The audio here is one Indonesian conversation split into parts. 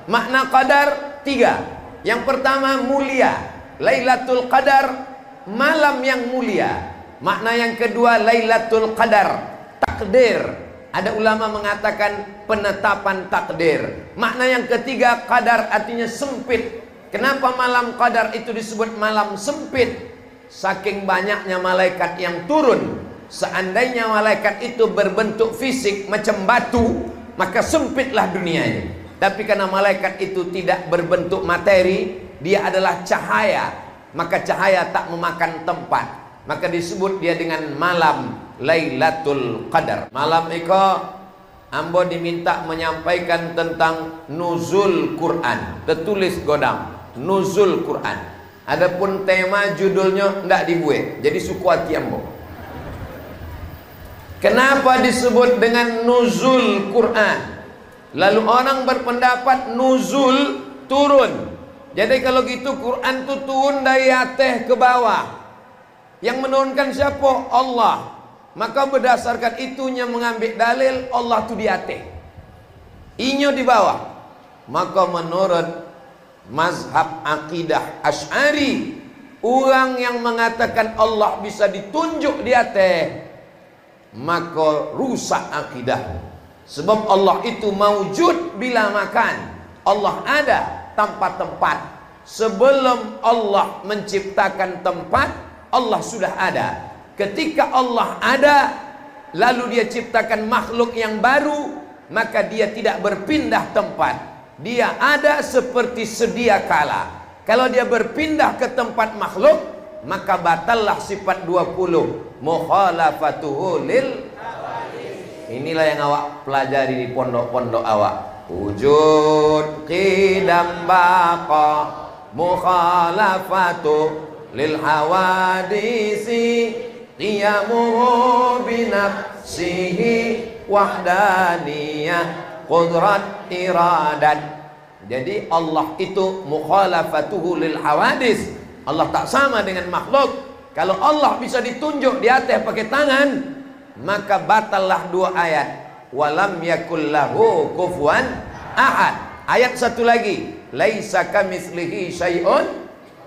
Makna qadar tiga. Yang pertama mulia, Lailatul Qadar, malam yang mulia. Makna yang kedua Lailatul Qadar, takdir. Ada ulama mengatakan penetapan takdir. Makna yang ketiga qadar artinya sempit. Kenapa malam qadar itu disebut malam sempit? Saking banyaknya malaikat yang turun. Seandainya malaikat itu berbentuk fisik macam batu, maka sempitlah dunia ini. Tapi karena malaikat itu tidak berbentuk materi, dia adalah cahaya, maka cahaya tak memakan tempat, maka disebut dia dengan malam Lailatul Qadar. Malam iko ambo diminta menyampaikan tentang nuzul Quran. Tertulis godam nuzul Quran. Adapun tema judulnya ndak dibuat, jadi suku hati ambo. Kenapa disebut dengan nuzul Quran? Lalu orang berpendapat nuzul turun. Jadi kalau gitu Quran itu turun dari atas ke bawah. Yang menurunkan siapa? Allah. Maka berdasarkan itunya mengambil dalil Allah itu di atas, inyo di bawah. Maka menurut mazhab akidah Asy'ari, orang yang mengatakan Allah bisa ditunjuk di atas, maka rusak akidah. Sebab Allah itu maujud bila makan. Allah ada tanpa tempat. Sebelum Allah menciptakan tempat, Allah sudah ada. Ketika Allah ada, lalu dia ciptakan makhluk yang baru, maka dia tidak berpindah tempat. Dia ada seperti sedia kala. Kalau dia berpindah ke tempat makhluk, maka batallah sifat 20. Mukhalafatuhu lil. Inilah yang awak pelajari di pondok-pondok awak. Wujud qidam baqa mukhalafatu lil hawadisi qiyamuhu binafsihi wahdaniyah qudrat iradat. Jadi Allah itu mukhalafatuhu lil hawadis. Allah tak sama dengan makhluk. Kalau Allah bisa ditunjuk di atas pakai tangan, maka batallah dua ayat. Walam yakul lahu kufuwan ahad. Ayat satu lagi, laisa kamitslihi syai'un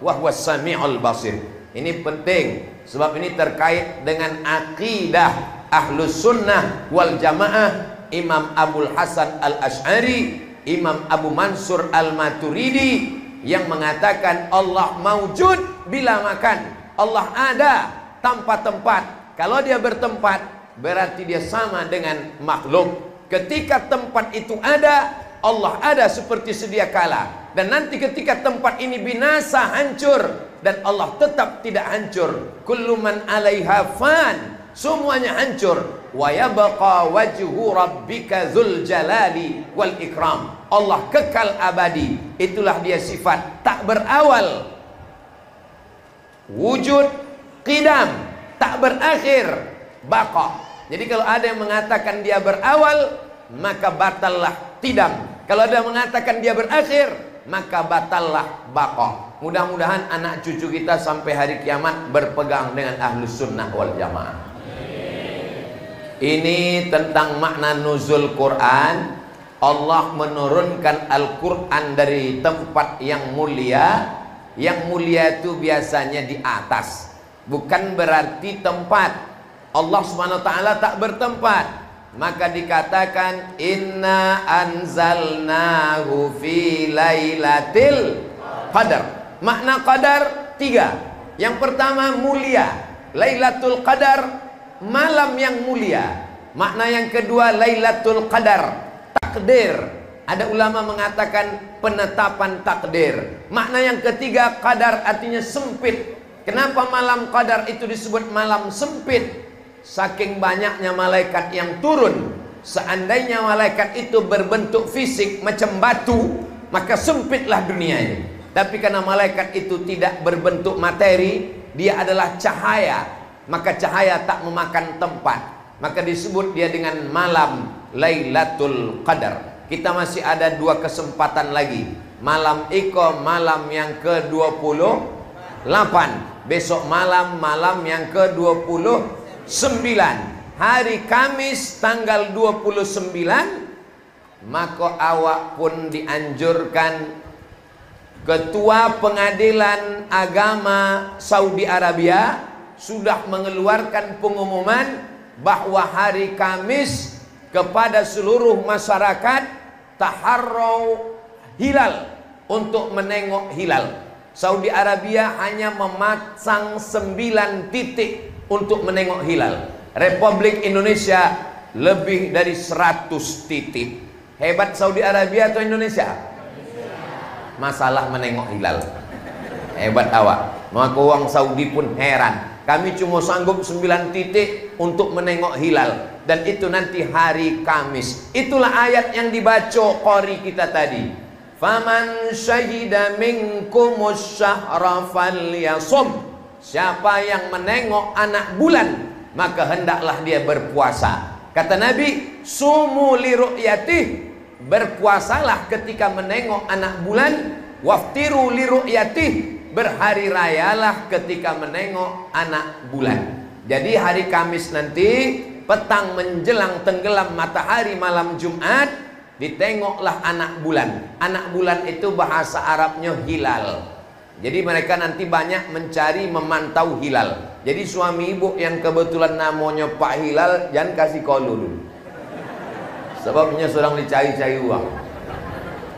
wa huwas samiul basir. Ini penting sebab ini terkait dengan akidah Ahlus Sunnah wal Jamaah. Imam Abul Hasan Al-Asy'ari, Imam Abu Mansur Al-Maturidi yang mengatakan Allah maujud bila makan. Allah ada tanpa tempat. Kalau dia bertempat, berarti dia sama dengan makhluk. Ketika tempat itu ada, Allah ada seperti sedia kala. Dan nanti ketika tempat ini binasa, hancur, dan Allah tetap tidak hancur. Kullu man 'alaiha fan, semuanya hancur. Wa yabqa wajhu rabbika dzul jalali wal ikram. Allah kekal abadi. Itulah dia sifat tak berawal. Wujud qidam, tak berakhir. Baqa. Jadi kalau ada yang mengatakan dia berawal, maka batallah qidam. Kalau ada yang mengatakan dia berakhir, maka batallah baqa. Mudah-mudahan anak cucu kita sampai hari kiamat berpegang dengan Ahlus Sunnah wal Jamaah. Ini tentang makna nuzul Quran. Allah menurunkan Al-Quran dari tempat yang mulia. Yang mulia itu biasanya di atas, bukan berarti tempat. Allah Subhanahu wa ta'ala tak bertempat. Maka dikatakan inna anzalnahu fi lailatil qadar. Makna qadar tiga. Yang pertama mulia, Lailatul Qadar, malam yang mulia. Makna yang kedua Lailatul Qadar, takdir. Ada ulama mengatakan penetapan takdir. Makna yang ketiga qadar artinya sempit. Kenapa malam qadar itu disebut malam sempit? Saking banyaknya malaikat yang turun. Seandainya malaikat itu berbentuk fisik macam batu, maka sempitlah dunia ini. Tapi karena malaikat itu tidak berbentuk materi, dia adalah cahaya, maka cahaya tak memakan tempat, maka disebut dia dengan malam Lailatul Qadar. Kita masih ada dua kesempatan lagi. Malam iko malam yang ke-28. Besok malam yang ke-29. Hari Kamis tanggal 29 maka awak pun dianjurkan, Ketua Pengadilan Agama Saudi Arabia sudah mengeluarkan pengumuman bahwa hari Kamis kepada seluruh masyarakat taharrau hilal, untuk menengok hilal. Saudi Arabia hanya memasang 9 titik untuk menengok hilal. Republik Indonesia lebih dari 100 titik. Hebat Saudi Arabia atau Indonesia? Masalah menengok hilal. Hebat awak. Maka orang Saudi pun heran. Kami cuma sanggup 9 titik untuk menengok hilal, dan itu nanti hari Kamis. Itulah ayat yang dibaca qari kita tadi. Faman syahida minkumus syahra falyasum. Siapa yang menengok anak bulan, maka hendaklah dia berpuasa. Kata Nabi, sumu li ru'yatih, berpuasalah ketika menengok anak bulan, waftiru li ru'yatih, berhari rayalah ketika menengok anak bulan. Jadi hari Kamis nanti petang menjelang tenggelam matahari malam Jumat, ditengoklah anak bulan. Anak bulan itu bahasa Arabnya hilal. Jadi mereka nanti banyak mencari memantau hilal. Jadi suami ibu yang kebetulan namanya Pak Hilal, jangan kasih kolu dulu, sebabnya sedang dicari-cari uang.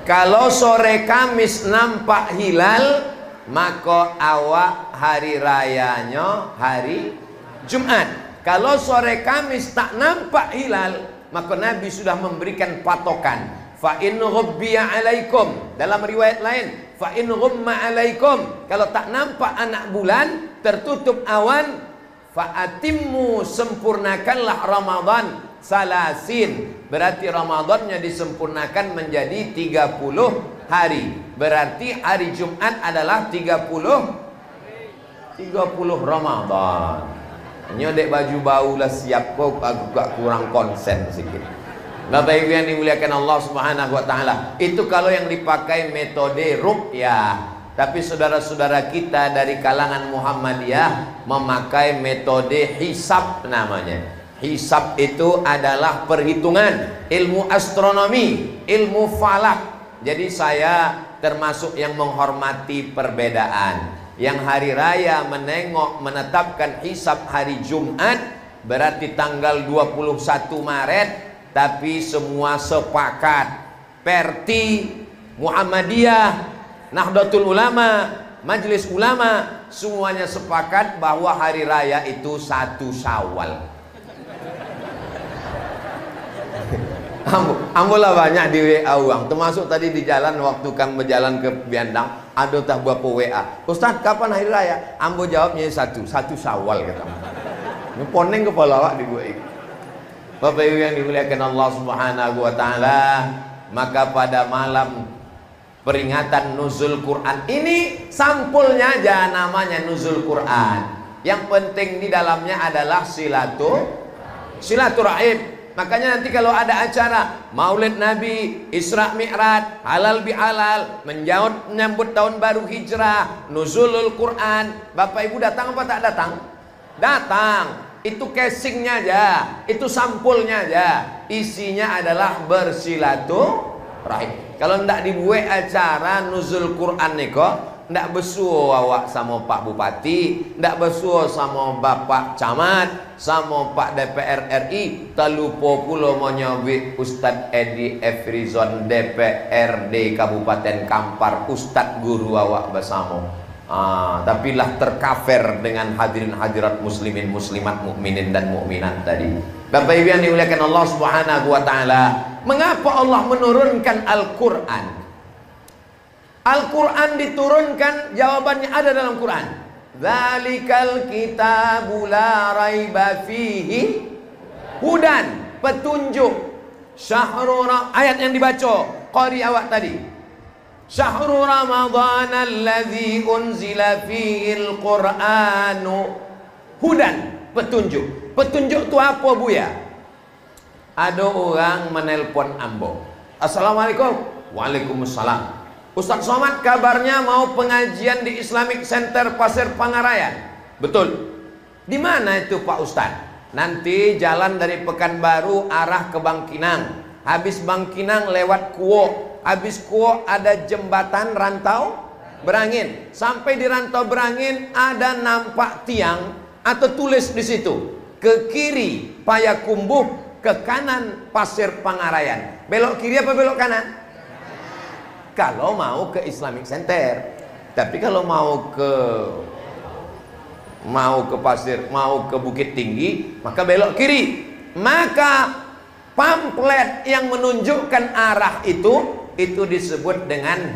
Kalau sore Kamis nampak hilal, maka awak hari rayanya hari Jumat. Kalau sore Kamis tak nampak hilal, maka Nabi sudah memberikan patokan. Fa in ghubbiya alaikum, dalam riwayat lain, fa in ghumma alaikum, kalau tak nampak anak bulan, tertutup awan, fa atimmu, sempurnakanlah Ramadan salasin, berarti Ramadannya disempurnakan menjadi 30 hari. Berarti hari Jumat adalah 30 Ramadan. Nyodek baju bau lah siap, kok agak kurang konsen sedikit. Bapak Ibu yang dimuliakan Allah Subhanahu wa taala, itu kalau yang dipakai metode ruqyah. Tapi saudara-saudara kita dari kalangan Muhammadiyah memakai metode hisab namanya. Hisab itu adalah perhitungan, ilmu astronomi, ilmu falak. Jadi saya termasuk yang menghormati perbedaan. Yang hari raya menetapkan hisab hari Jumat, berarti tanggal 21 Maret. Tapi semua sepakat, Perti, Muhammadiyah, Nahdlatul Ulama, Majelis Ulama, semuanya sepakat bahwa hari raya itu 1 Syawal. Ambolah banyak di WA uang, termasuk tadi di jalan waktu kami berjalan ke Biandang, ada tak berapa WA, Ustaz kapan hari raya? Ambo jawabnya 1 Syawal kata. Ngeponing kepala awak di gue. Bapak Ibu yang dimuliakan Allah Subhanahu wa taala, maka pada malam peringatan nuzul Quran ini, sampulnya aja namanya nuzul Quran. Yang penting di dalamnya adalah silaturahim. Makanya nanti kalau ada acara Maulid Nabi, Isra Mi'raj, halal bihalal, menyambut tahun baru Hijrah, nuzulul Quran, Bapak Ibu datang apa tak datang? Datang. Itu casingnya aja, itu sampulnya aja. Isinya adalah bersilaturahim. Kalau ndak dibuat acara nuzul Quran niko, ndak besuo awak sama Pak Bupati, ndak besuo sama Bapak Camat, sama Pak DPR RI, talupo pulo monyobi Ustadz Edi Efrizon DPRD Kabupaten Kampar, Ustadz guru awak bersama. Tapi lah terkafir dengan hadirin hadirat muslimin muslimat mukminin dan mukminat tadi. Bapak Ibu yang dimuliakan Allah Subhanahu wa taala, mengapa Allah menurunkan Al-Qur'an? Al-Quran diturunkan, jawabannya ada dalam Quran. Dzalikal kitabu la raiba fihi hudan, petunjuk. Ayat yang dibaca qari awak tadi. Syahrul Ramadhan alladzi unzila fihil Qur'anu hudan, petunjuk. Petunjuk itu apa Buya? Ada orang menelpon ambo. Assalamualaikum. Waalaikumsalam. Ustaz Somad kabarnya mau pengajian di Islamic Center Pasir Pangarayan. Betul. Di mana itu Pak Ustaz? Nanti jalan dari Pekanbaru arah ke Bangkinang. Habis Bangkinang lewat Kuo. Habis Kuo ada jembatan Rantau Berangin. Sampai di Rantau Berangin ada nampak tiang atau tulis di situ. Ke kiri Payakumbuh, ke kanan Pasir Pangarayan. Belok kiri apa belok kanan? Kalau mau ke Islamic Center. Tapi kalau mau ke Pasir, mau ke Bukit Tinggi, maka belok kiri. Maka pamflet yang menunjukkan arah itu disebut dengan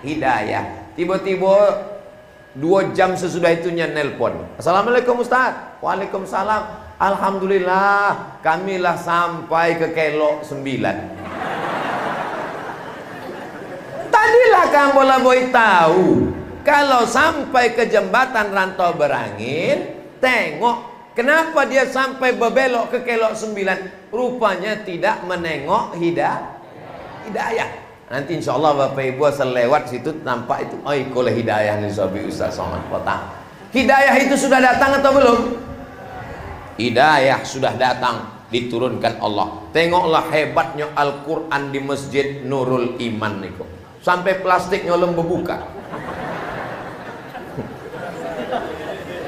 hidayah. Tiba-tiba 2 jam sesudah itunya nelpon. Assalamualaikum Ustaz. Waalaikumsalam. Alhamdulillah, kamilah sampai ke Kelok 9. Tadilah Kang Bola Boy tahu kalau sampai ke jembatan Rantau Berangin, tengok kenapa dia sampai berbelok ke Kelok 9. Rupanya tidak menengok hidayah. Nanti insya Allah Bapak Ibu asal lewat situ nampak itu. Oh, ikolah hidayah nih Sobi Ustaz Somad Kota. Hidayah itu sudah datang atau belum? Hidayah sudah datang, diturunkan Allah. Tengoklah hebatnya Al-Quran di Masjid Nurul Iman niku. Sampai plastiknya lembu buka.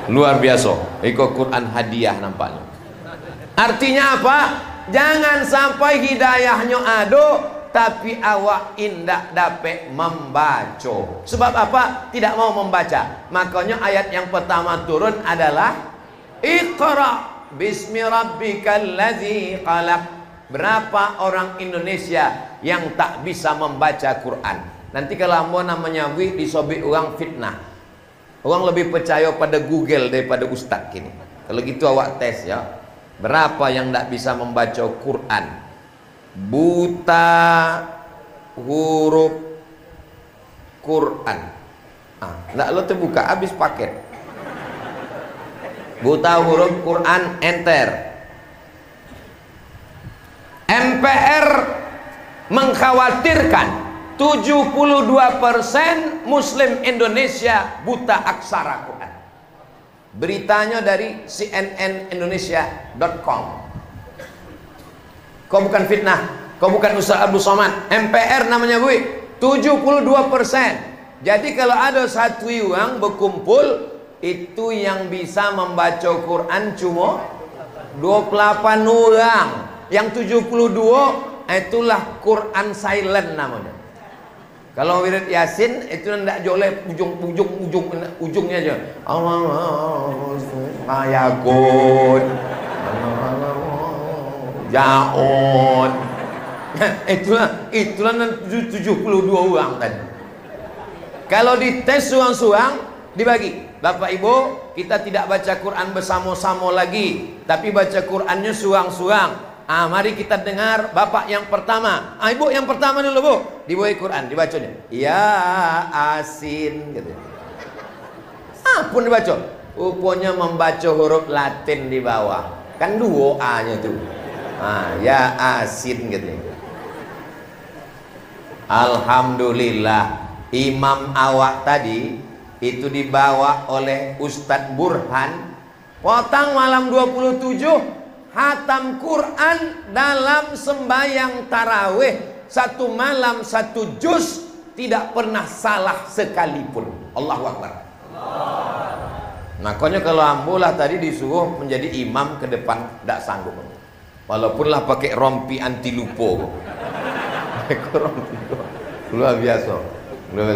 Luar biasa. Iko Quran hadiah nampaknya. Artinya apa? Jangan sampai hidayahnya ado, tapi awak indak dapat membaca. Sebab apa? Tidak mau membaca. Makanya ayat yang pertama turun adalah Iqra bismi rabbikal ladzi khalaq. Berapa orang Indonesia yang tak bisa membaca Quran? Nanti kalau mau namanya disobek orang fitnah. Orang lebih percaya pada Google daripada Ustadz kini. Kalau gitu awak tes ya. Berapa yang tak bisa membaca Quran? Buta huruf Quran. Nggak lo terbuka habis paket. Buta huruf Quran, enter. MPR mengkhawatirkan 72% Muslim Indonesia buta aksara Quran. Beritanya dari cnnindonesia.com. Kau bukan fitnah, kau bukan Ustaz Abdul Somad. MPR namanya gue 72%. Jadi kalau ada satu orang berkumpul, itu yang bisa membaca Quran cuma 28 orang. Yang 72 itulah Quran silent namanya. Kalau wirid Yasin itu tidak joleh ujungnya aja. Ayagun Jaon. Itulah 72 orang tadi. Kalau dites suang-suang dibagi. Bapak Ibu, kita tidak baca Quran bersama-sama lagi, tapi baca Qurannya suang-suang. Mari kita dengar bapak yang pertama. Ibu yang pertama dulu bu, dibawa Quran, dibacanya. Ya Asin, gitu. Pun dibaca. Rupanya membaca huruf Latin di bawah. Kan 2 A-nya tuh. Ya Asin, gitu. Alhamdulillah, imam awak tadi itu dibawa oleh Ustadz Burhan. Potang malam 27. Hatam Quran dalam sembahyang tarawih 1 malam 1 juz, tidak pernah salah sekalipun. Allahu Akbar. Makanya kalau ambulah tadi disuruh menjadi imam ke depan, tidak sanggup. Walaupun lah pakai rompi anti lupo. Luar biasa.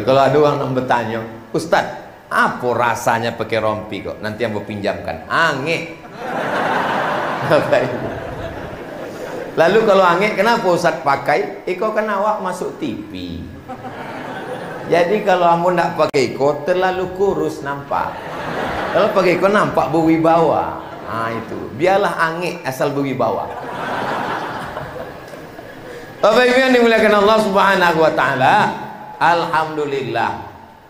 Kalau ada orang yang bertanya, Ustaz, apa rasanya pakai rompi kok? Nanti yang berpinjamkan ange. Lalu kalau angin, kenapa Ustaz pakai? Iko kan awak masuk TV. Jadi kalau kamu nak pakai iko terlalu kurus nampak. Kalau pakai iko nampak berwibawa. Itu. Biarlah angin asal berwibawa. Bapak Ibu yang dimuliakan Allah Subhanahu wa taala, alhamdulillah.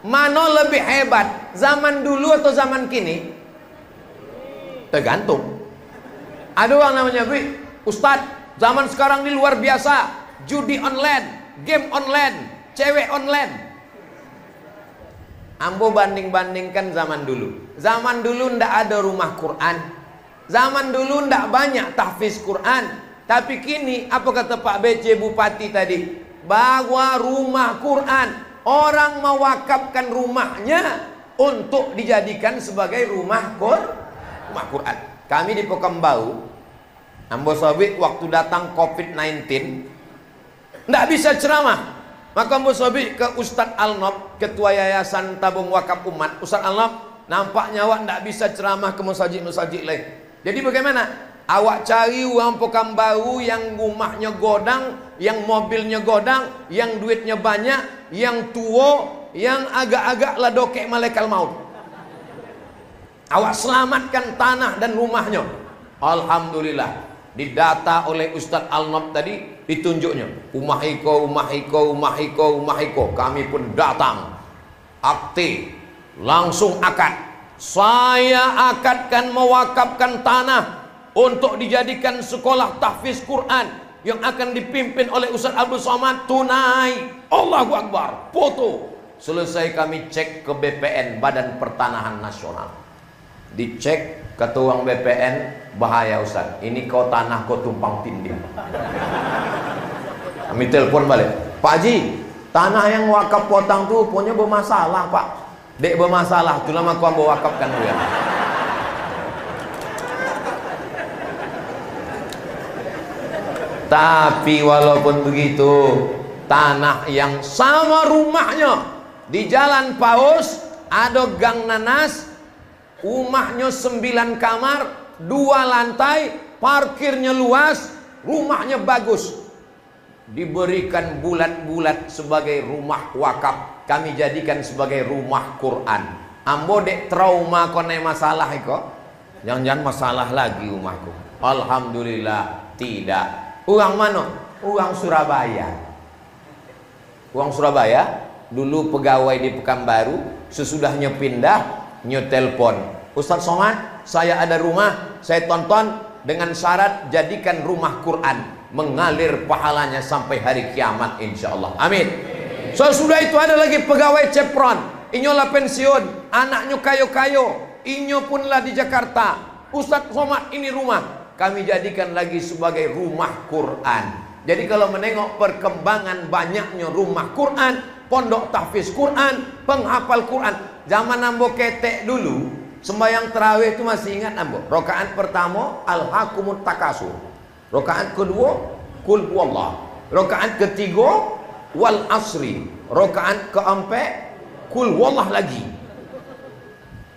Mana lebih hebat, zaman dulu atau zaman kini? Tergantung. Ada orang namanya Ustadz, zaman sekarang ini luar biasa. Judi online, game online, cewek online. Ambo banding-bandingkan zaman dulu. Zaman dulu ndak ada rumah Quran. Zaman dulu ndak banyak tahfiz Quran. Tapi kini apa kata Pak BC Bupati tadi? Bahwa rumah Quran, orang mewakafkan rumahnya untuk dijadikan sebagai rumah Quran. Kami di Pekanbaru, Ambo Sobik waktu datang COVID-19 tidak bisa ceramah. Maka Ambo Sobik ke Ustadz Alnob, Ketua Yayasan Tabung Wakaf Umat. Ustadz Alnob, nampaknya awak tidak bisa ceramah ke masjid-masjid lain. Jadi bagaimana? Awak cari orang Pekanbaru yang rumahnya godang, yang mobilnya godang, yang duitnya banyak, yang tua, yang agak-agak ladokek malaikat maut. Awak selamatkan tanah dan rumahnya. Alhamdulillah, didata oleh Ustadz Alnob tadi, ditunjuknya rumah iko. Kami pun datang, aktif, langsung akad. Saya akadkan mewakafkan tanah untuk dijadikan sekolah tahfiz Quran yang akan dipimpin oleh Ustaz Abdul Somad tunai. Allahu Akbar. Foto. Selesai kami cek ke BPN, Badan Pertanahan Nasional. Dicek kata orang BPN, bahaya Ustaz. Ini kau tanah kau tumpang tindih. Kami telepon balik. Pak Haji, tanah yang wakaf potang tuh punya bermasalah Pak. Dek bermasalah, itulah maka kau wakafkan dia. Tapi walaupun begitu, tanah yang sama rumahnya di Jalan Paus, ada Gang Nanas, rumahnya 9 kamar, 2 lantai, parkirnya luas, rumahnya bagus, diberikan bulat-bulat sebagai rumah wakaf. Kami jadikan sebagai rumah Quran. Ambo dek trauma kone masalah iko, jangan-jangan masalah lagi rumahku. Alhamdulillah tidak. Uang mana? Uang Surabaya. Uang Surabaya. Dulu pegawai di Pekanbaru, sesudahnya pindah, nyetelpon, Ustadz Somad, saya ada rumah, saya tonton dengan syarat jadikan rumah Quran, mengalir pahalanya sampai hari kiamat insyaallah. Amin. So sudah itu ada lagi pegawai Cepron, inyolah pensiun, anaknya kayo-kayo, inyo punlah di Jakarta. Ustadz Somad, ini rumah kami jadikan lagi sebagai rumah Quran. Jadi kalau menengok perkembangan banyaknya rumah Quran, pondok tahfiz Quran, penghafal Quran. Zaman Ambo ketek dulu, sembahyang tarawih itu masih ingat Ambo. Rakaat pertama Al-Hakumut Takasur. Rakaat kedua Qul Huwallah. Rakaat ketiga Wal Asri. Rakaat keempat Qul Huwallah lagi.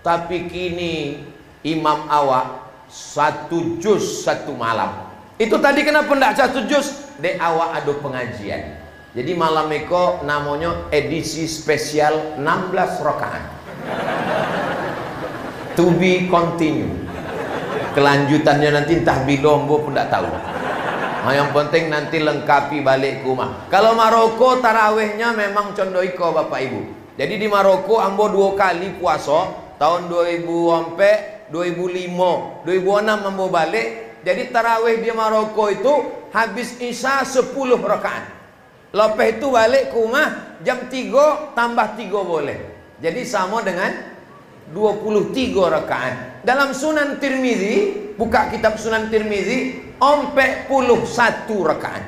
Tapi kini imam awak 1 juz 1 malam. Itu tadi kenapa tidak 1 juz? Dek awak ada pengajian. Jadi malam itu namanya edisi spesial 16 rakaat. To be continue. Kelanjutannya nanti entah bilombo pun tidak tahu. Nah, yang penting nanti lengkapi balik ke rumah. Kalau Maroko tarawihnya memang condoiko Bapak Ibu. Jadi di Maroko ambo 2 kali puasa tahun 2004 2005, 2006 ambo balik. Jadi tarawih di Maroko itu habis Isya 10 rakaat. Lepas itu balik ke rumah jam 3 tambah 3 boleh. Jadi sama dengan 23 rakaat. Dalam Sunan Tirmizi, buka kitab Sunan Tirmizi, 41 rakaat.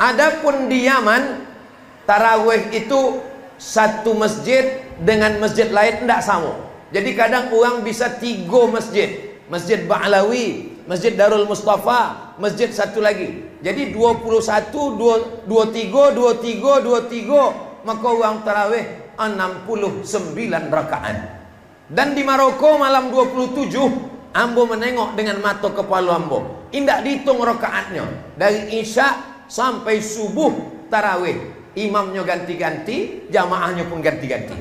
Adapun di Yaman, tarawih itu satu masjid dengan masjid lain tidak sama. Jadi kadang orang bisa 3 masjid. Masjid Ba'lawi, Masjid Darul Mustafa, masjid satu lagi. Jadi 21, 23, 23, 23. Maka orang tarawih 69 rakaat. Dan di Maroko malam 27, ambo menengok dengan mata kepala ambo. Indak dihitung rakaatnya. Dari Isya sampai subuh tarawih. Imamnya ganti-ganti, jamaahnya pun ganti-ganti.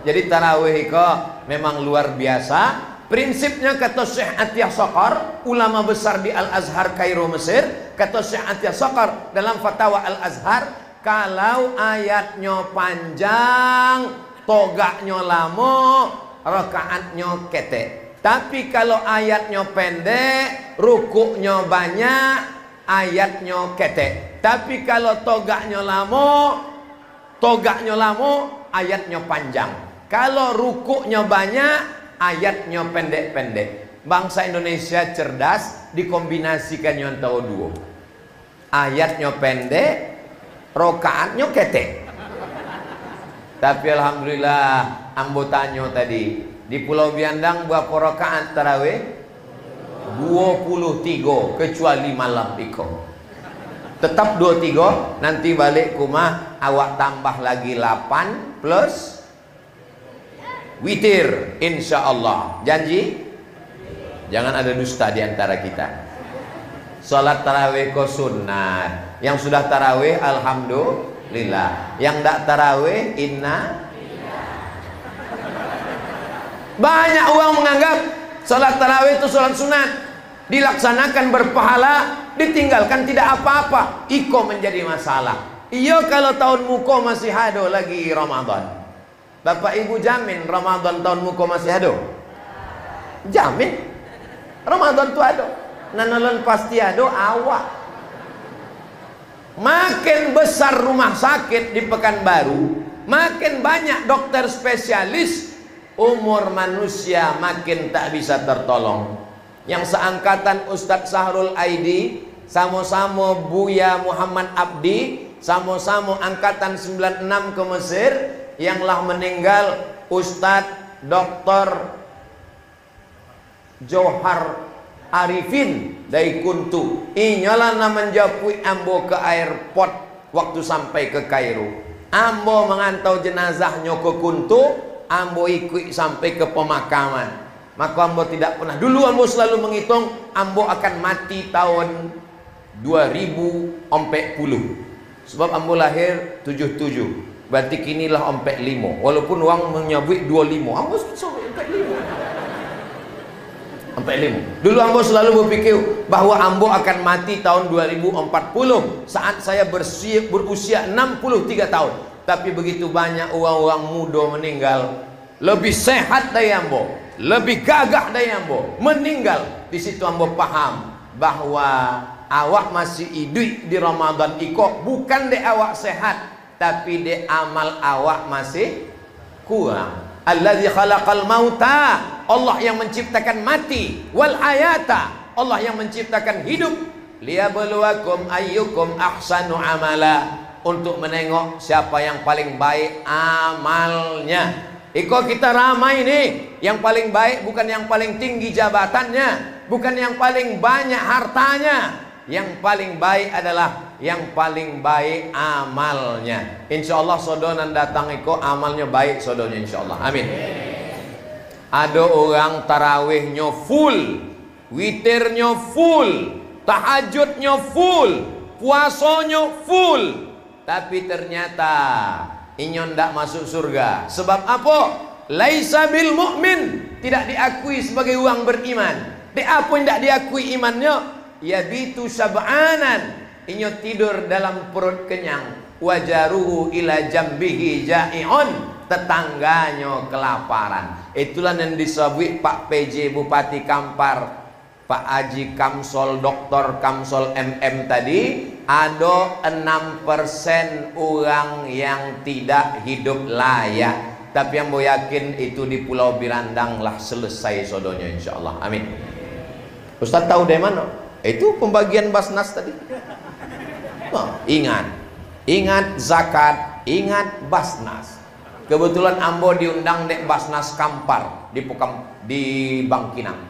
Jadi tarawih itu memang luar biasa. Prinsipnya kata Syekh Atiyah Saqar, ulama besar di Al-Azhar Kairo Mesir, kata Syekh Atiyah Saqar dalam fatwa Al-Azhar, kalau ayatnya panjang, togaknya lama, rakaatnya ketek. Tapi kalau ayatnya pendek, rukuknya banyak, ayatnya ketek. Tapi kalau togaknya lama, ayatnya panjang. Kalau rukuknya banyak, ayatnya pendek-pendek. bangsa Indonesia cerdas dikombinasikan yang tahu dua. Ayatnya pendek, rokaatnya ketek. Tapi alhamdulillah ambo tanyo tadi di Pulau Biandang berapa rakaat tarawih? 23 kecuali malam iko. Tetap 23, nanti balik rumah awak tambah lagi 8 plus witir insyaallah. Janji? Jangan ada dusta di antara kita. Salat tarawih ko sunnah. Yang sudah tarawih alhamdulillah. Yang tak tarawih inna. Banyak orang menganggap salat tarawih itu salat sunat, dilaksanakan berpahala, ditinggalkan tidak apa-apa. Iko menjadi masalah. Iya kalau tahun muko masih ada lagi Ramadan. Bapak ibu jamin Ramadan tahun muko masih ada? Jamin Ramadan tu ada. Nanalon pasti ada awak. Makin besar rumah sakit di Pekanbaru, makin banyak dokter spesialis, umur manusia makin tak bisa tertolong. Yang seangkatan Ustadz Sahrul Aidi, sama-sama Buya Muhammad Abdi, sama-sama angkatan 96 ke Mesir, yanglah meninggal Ustadz Dr. Johar Arifin dari Kuntu. Inyalah nama menjapui ambo ke airport waktu sampai ke Kairo. Ambo mengantau jenazahnya ke Kuntu, ambo ikut sampai ke pemakaman. Maka ambo tidak pernah, dulu ambo selalu menghitung ambo akan mati tahun 2040. Sebab ambo lahir 77, berarti kinilah 45. Walaupun orang menyebut 25, ambo sampai 45. Dulu ambo selalu berpikir bahwa ambo akan mati tahun 2040 saat saya berusia 63 tahun. Tapi begitu banyak orang-orang muda meninggal, lebih sehat dari ambo, lebih gagah dari ambo, meninggal. Di situ ambo paham bahwa awak masih hidup di Ramadan iko bukan de awak sehat, tapi de amal awak masih kurang. Allazi khalaqal mauta, Allah yang menciptakan mati, wal hayata, Allah yang menciptakan hidup, liyabluwakum ayyukum ahsanu amala, untuk menengok siapa yang paling baik amalnya. Iko kita ramai nih, yang paling baik bukan yang paling tinggi jabatannya, bukan yang paling banyak hartanya. Yang paling baik adalah yang paling baik amalnya. Insyaallah sodonan datang iko amalnya baik sodonya insyaallah. Amin. Ada orang tarawihnya full, witirnya full, tahajudnya full, puasanya full, tapi ternyata inyon ndak masuk surga. Sebab apa? Laisa bil mu'min, tidak diakui sebagai orang beriman. De apa yang ndak diakui imannya? Yabitu sab'anan, inyo tidur dalam perut kenyang, wajaruhu ila jambihi ja'i'un, tetangganya kelaparan. Itulah yang disebut Pak PJ Bupati Kampar, Pak Haji Kamsol, Doktor Kamsol MM tadi, ada 6% orang yang tidak hidup layak. Tapi yang mau yakin itu di Pulau Birandang lah selesai sodonya insyaallah. Amin. Ustaz tahu dari mana? Itu pembagian basnas tadi. Oh, ingat zakat, ingat basnas. Kebetulan ambo diundang dek basnas Kampar di Bangkinang.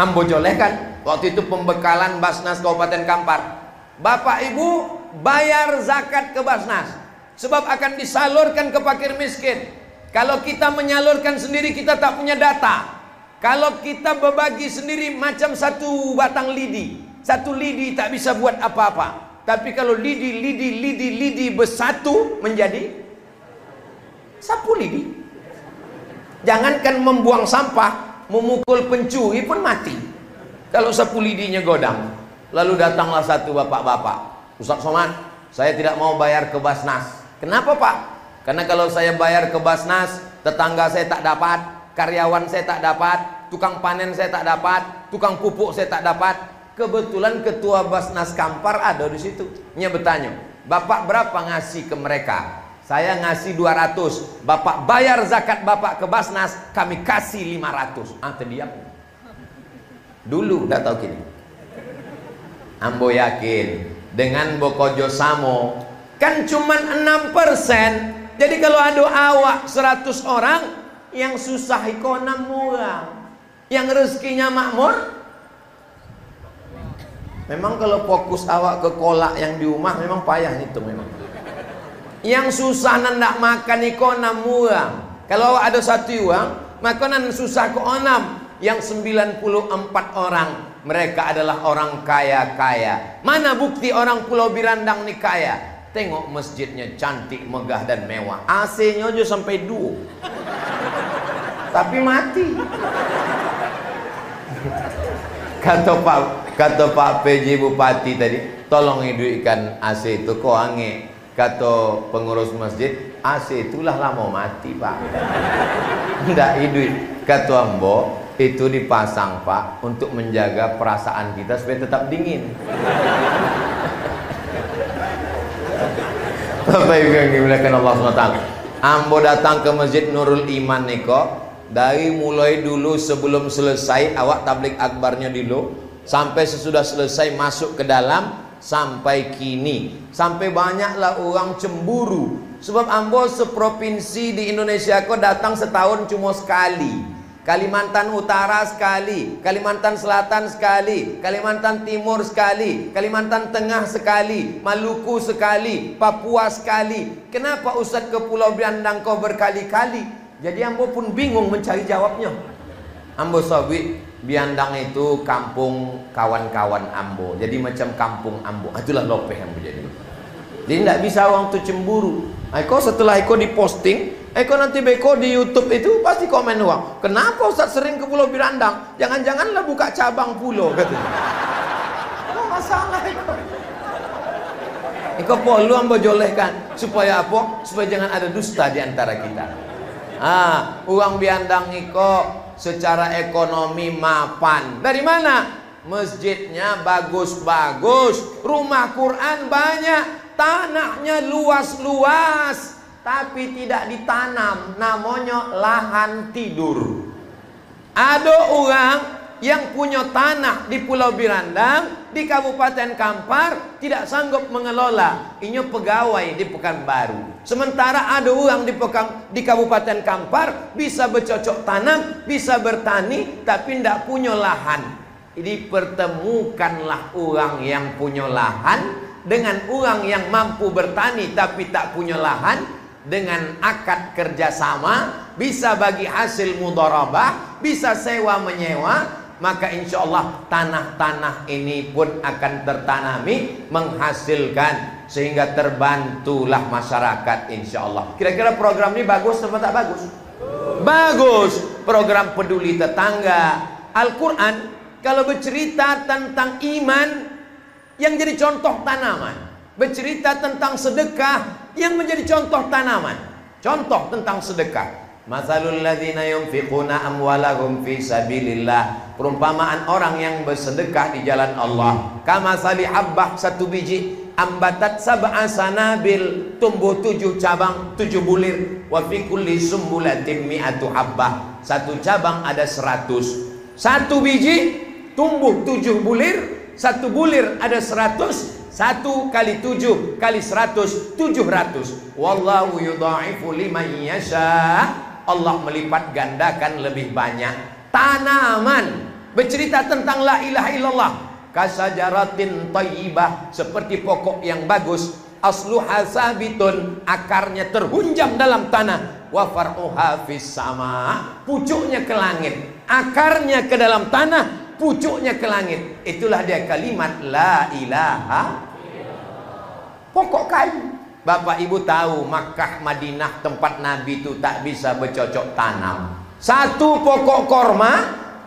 Ambo joleh kan waktu itu pembekalan basnas Kabupaten Kampar. Bapak ibu bayar zakat ke basnas, sebab akan disalurkan ke fakir miskin. Kalau kita menyalurkan sendiri kita tak punya data. Kalau kita berbagi sendiri macam satu batang lidi, satu lidi tak bisa buat apa-apa. Tapi kalau lidi bersatu menjadi sapu lidi. Jangankan membuang sampah, memukul pencuri pun mati kalau sapu lidinya godang. Lalu datanglah satu bapak-bapak, Ustaz Somad, saya tidak mau bayar ke basnas. Kenapa Pak? Karena kalau saya bayar ke basnas, tetangga saya tak dapat, karyawan saya tak dapat, tukang panen saya tak dapat, tukang pupuk saya tak dapat. Kebetulan ketua Basnas Kampar ada di situ. Nya bertanya, Bapak berapa ngasih ke mereka? Saya ngasih 200. Bapak bayar zakat Bapak ke Basnas, kami kasih 500. Ah, terdiam. Dulu, tidak tahu kini. Ambo yakin dengan Bokojo Samo kan cuman 6%. Jadi kalau ada awak 100 orang, yang susah iko 6 orang, yang rezekinya makmur. Memang kalau fokus awak ke kolak yang di rumah memang payah itu memang. Yang susah nendak makan iko 6 orang. Kalau awak ada 1 orang, makanan susah ke 6. Yang 94 orang mereka adalah orang kaya-kaya. Mana bukti orang Pulau Birandang nih kaya? Tengok masjidnya cantik, megah dan mewah. AC-nya aja sampai 2. Tapi mati. Kata Pak PJ Bupati tadi, tolong hidupkan AC itu kok ange. Kata pengurus masjid, AC itulah lama mati Pak. Tidak hidup. Kata Ambo, itu dipasang Pak untuk menjaga perasaan kita supaya tetap dingin. Bapak Ibu yang dimuliakan Allah SWT, Ambo datang ke Masjid Nurul Iman niko, dari mulai dulu sebelum selesai awak tablik akbarnya dulu, sampai sesudah selesai masuk ke dalam, sampai kini, sampai banyaklah orang cemburu. Sebab Ambo seprovinsi di Indonesia kok datang setahun cuma sekali. Kalimantan Utara sekali, Kalimantan Selatan sekali, Kalimantan Timur sekali, Kalimantan Tengah sekali, Maluku sekali, Papua sekali. Kenapa Ustadz ke Pulau Birandang kau berkali-kali? Jadi Ambo pun bingung mencari jawabnya. Ambo sabi, Biandang itu kampung kawan-kawan Ambo. Jadi macam kampung Ambo. Itulah lopeh Ambo jadi. Jadi tidak bisa orang tu cemburu. Eko setelah Eko diposting, Eko nanti beko di YouTube itu pasti komen uang. Kenapa Ustaz sering ke Pulau Birandang? Jangan-janganlah buka cabang pulau katanya. Oh masalah Eko. Eko perlu Ambo jolehkan supaya apa? Supaya jangan ada dusta di antara kita. Uang Biandang Eko secara ekonomi mapan. Dari mana? Masjidnya bagus-bagus, rumah Quran banyak, tanahnya luas-luas, tapi tidak ditanam, namanya lahan tidur. Ada orang yang punya tanah di Pulau Birandang, di Kabupaten Kampar, tidak sanggup mengelola. Ini pegawai di Pekanbaru. Sementara ada orang di Kabupaten Kampar bisa bercocok tanam, bisa bertani, tapi tidak punya lahan. Dipertemukanlah orang yang punya lahan dengan orang yang mampu bertani tapi tak punya lahan. Dengan akad kerjasama, bisa bagi hasil mudharabah, bisa sewa menyewa, maka insya Allah tanah-tanah ini pun akan tertanami, menghasilkan, sehingga terbantulah masyarakat insya Allah. Kira-kira program ini bagus atau tak bagus? Bagus. Program peduli tetangga. Al-Quran kalau bercerita tentang iman yang jadi contoh tanaman, bercerita tentang sedekah yang menjadi contoh tanaman. Contoh tentang sedekah. Matsalul ladzina yunfiquna amwalahum fi sabilillah. Perumpamaan orang yang bersedekah di jalan Allah. Kamatsali habbah, satu biji, ambatat sab'a sanabil, tumbuh 7 cabang, 7 bulir. Wa fi kulli sumbulatin mi'atu habbah. Satu cabang ada 100. Satu biji tumbuh 7 bulir, satu bulir ada 100. 1 kali 7 kali 100, 700. Wallahu yudha'ifu liman yasha. Allah melipat gandakan lebih banyak. Tanaman bercerita tentang la ilaha illallah. Kasajaratin thayyibah, seperti pokok yang bagus. Asluha sabitun, akarnya terhunjam dalam tanah. Wa far'uha fis sama, pucuknya ke langit. Akarnya ke dalam tanah, pucuknya ke langit. Itulah dia kalimat la ilaha. Pokok kayu. Bapak Ibu tahu Makkah Madinah tempat Nabi itu tak bisa bercocok tanam. Satu pokok korma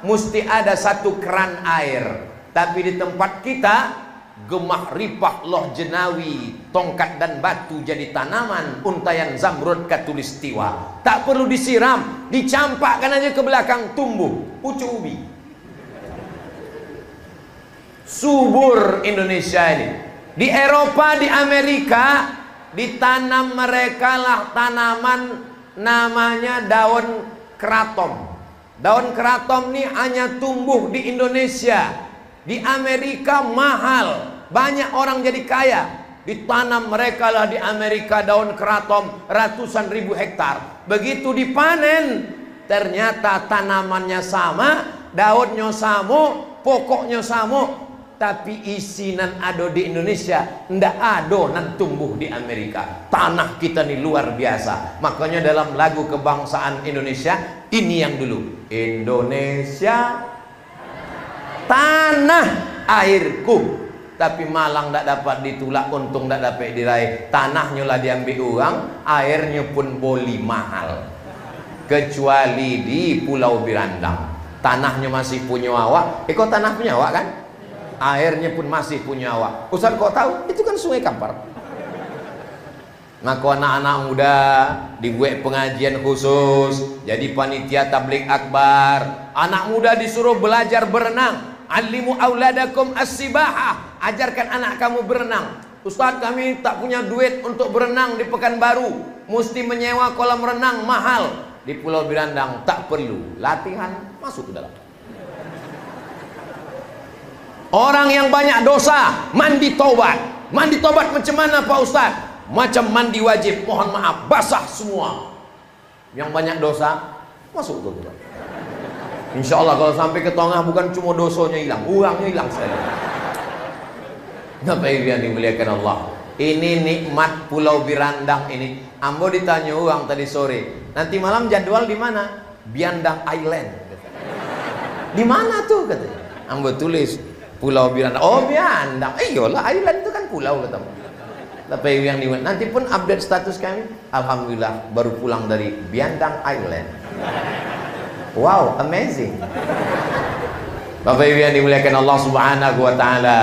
mesti ada 1 keran air. Tapi di tempat kita gemah ripah loh jenawi, tongkat dan batu jadi tanaman, untayan zamrud katulistiwa. Tak perlu disiram, dicampakkan aja ke belakang, tumbuh pucuk ubi. Subur Indonesia ini. Di Eropa, di Amerika, ditanam mereka lah tanaman namanya daun kraton. Daun keraton nih hanya tumbuh di Indonesia. Di Amerika mahal, banyak orang jadi kaya. Ditanam mereka lah di Amerika daun keraton ratusan ribu hektar. Begitu dipanen, ternyata tanamannya sama, daunnya sama, pokoknya sama, tapi isinan ada di Indonesia, ndak ada nan tumbuh di Amerika. Tanah kita nih luar biasa. Makanya dalam lagu kebangsaan Indonesia ini yang dulu, Indonesia tanah airku. Tapi malang ndak dapat ditulak, untung ndak dapat diraih. Tanahnya lah diambil orang, airnya pun boli mahal. Kecuali di Pulau Birandang, tanahnya masih punya awak. Kok tanah punya awak kan? Airnya pun masih punya awak. Ustaz kok tahu? Itu kan Sungai Kampar. Maka anak-anak muda dibuat pengajian khusus, jadi panitia tabligh akbar. Anak muda disuruh belajar berenang. Alimu auladakum as-sibahah. Ajarkan anak kamu berenang. Ustaz, kami tak punya duit untuk berenang di Pekanbaru, mesti menyewa kolam renang mahal. Di Pulau Birandang tak perlu, latihan masuk ke dalam. Orang yang banyak dosa mandi tobat. Mandi tobat macam mana Pak Ustaz? Macam mandi wajib, mohon maaf, basah semua. Yang banyak dosa masuk ke dalam. Insya Allah kalau sampai ke tengah bukan cuma dosanya hilang, uangnya hilang sekali. Bapak Ibu yang dimuliakan Allah, ini nikmat Pulau Birandang ini. Ambo ditanya uang tadi sore, nanti malam jadwal di mana? Biandang Island. Di mana tuh katanya? Ambo tulis Pulau Birandang. Oh Biandang, iyalah Island itu kan pulau kata. Bapak Ibu yang dimuliakan, nanti pun update status kami. Alhamdulillah baru pulang dari Biandang Island. Wow, amazing. Bapak Ibu yang dimuliakan Allah Subhanahu wa taala,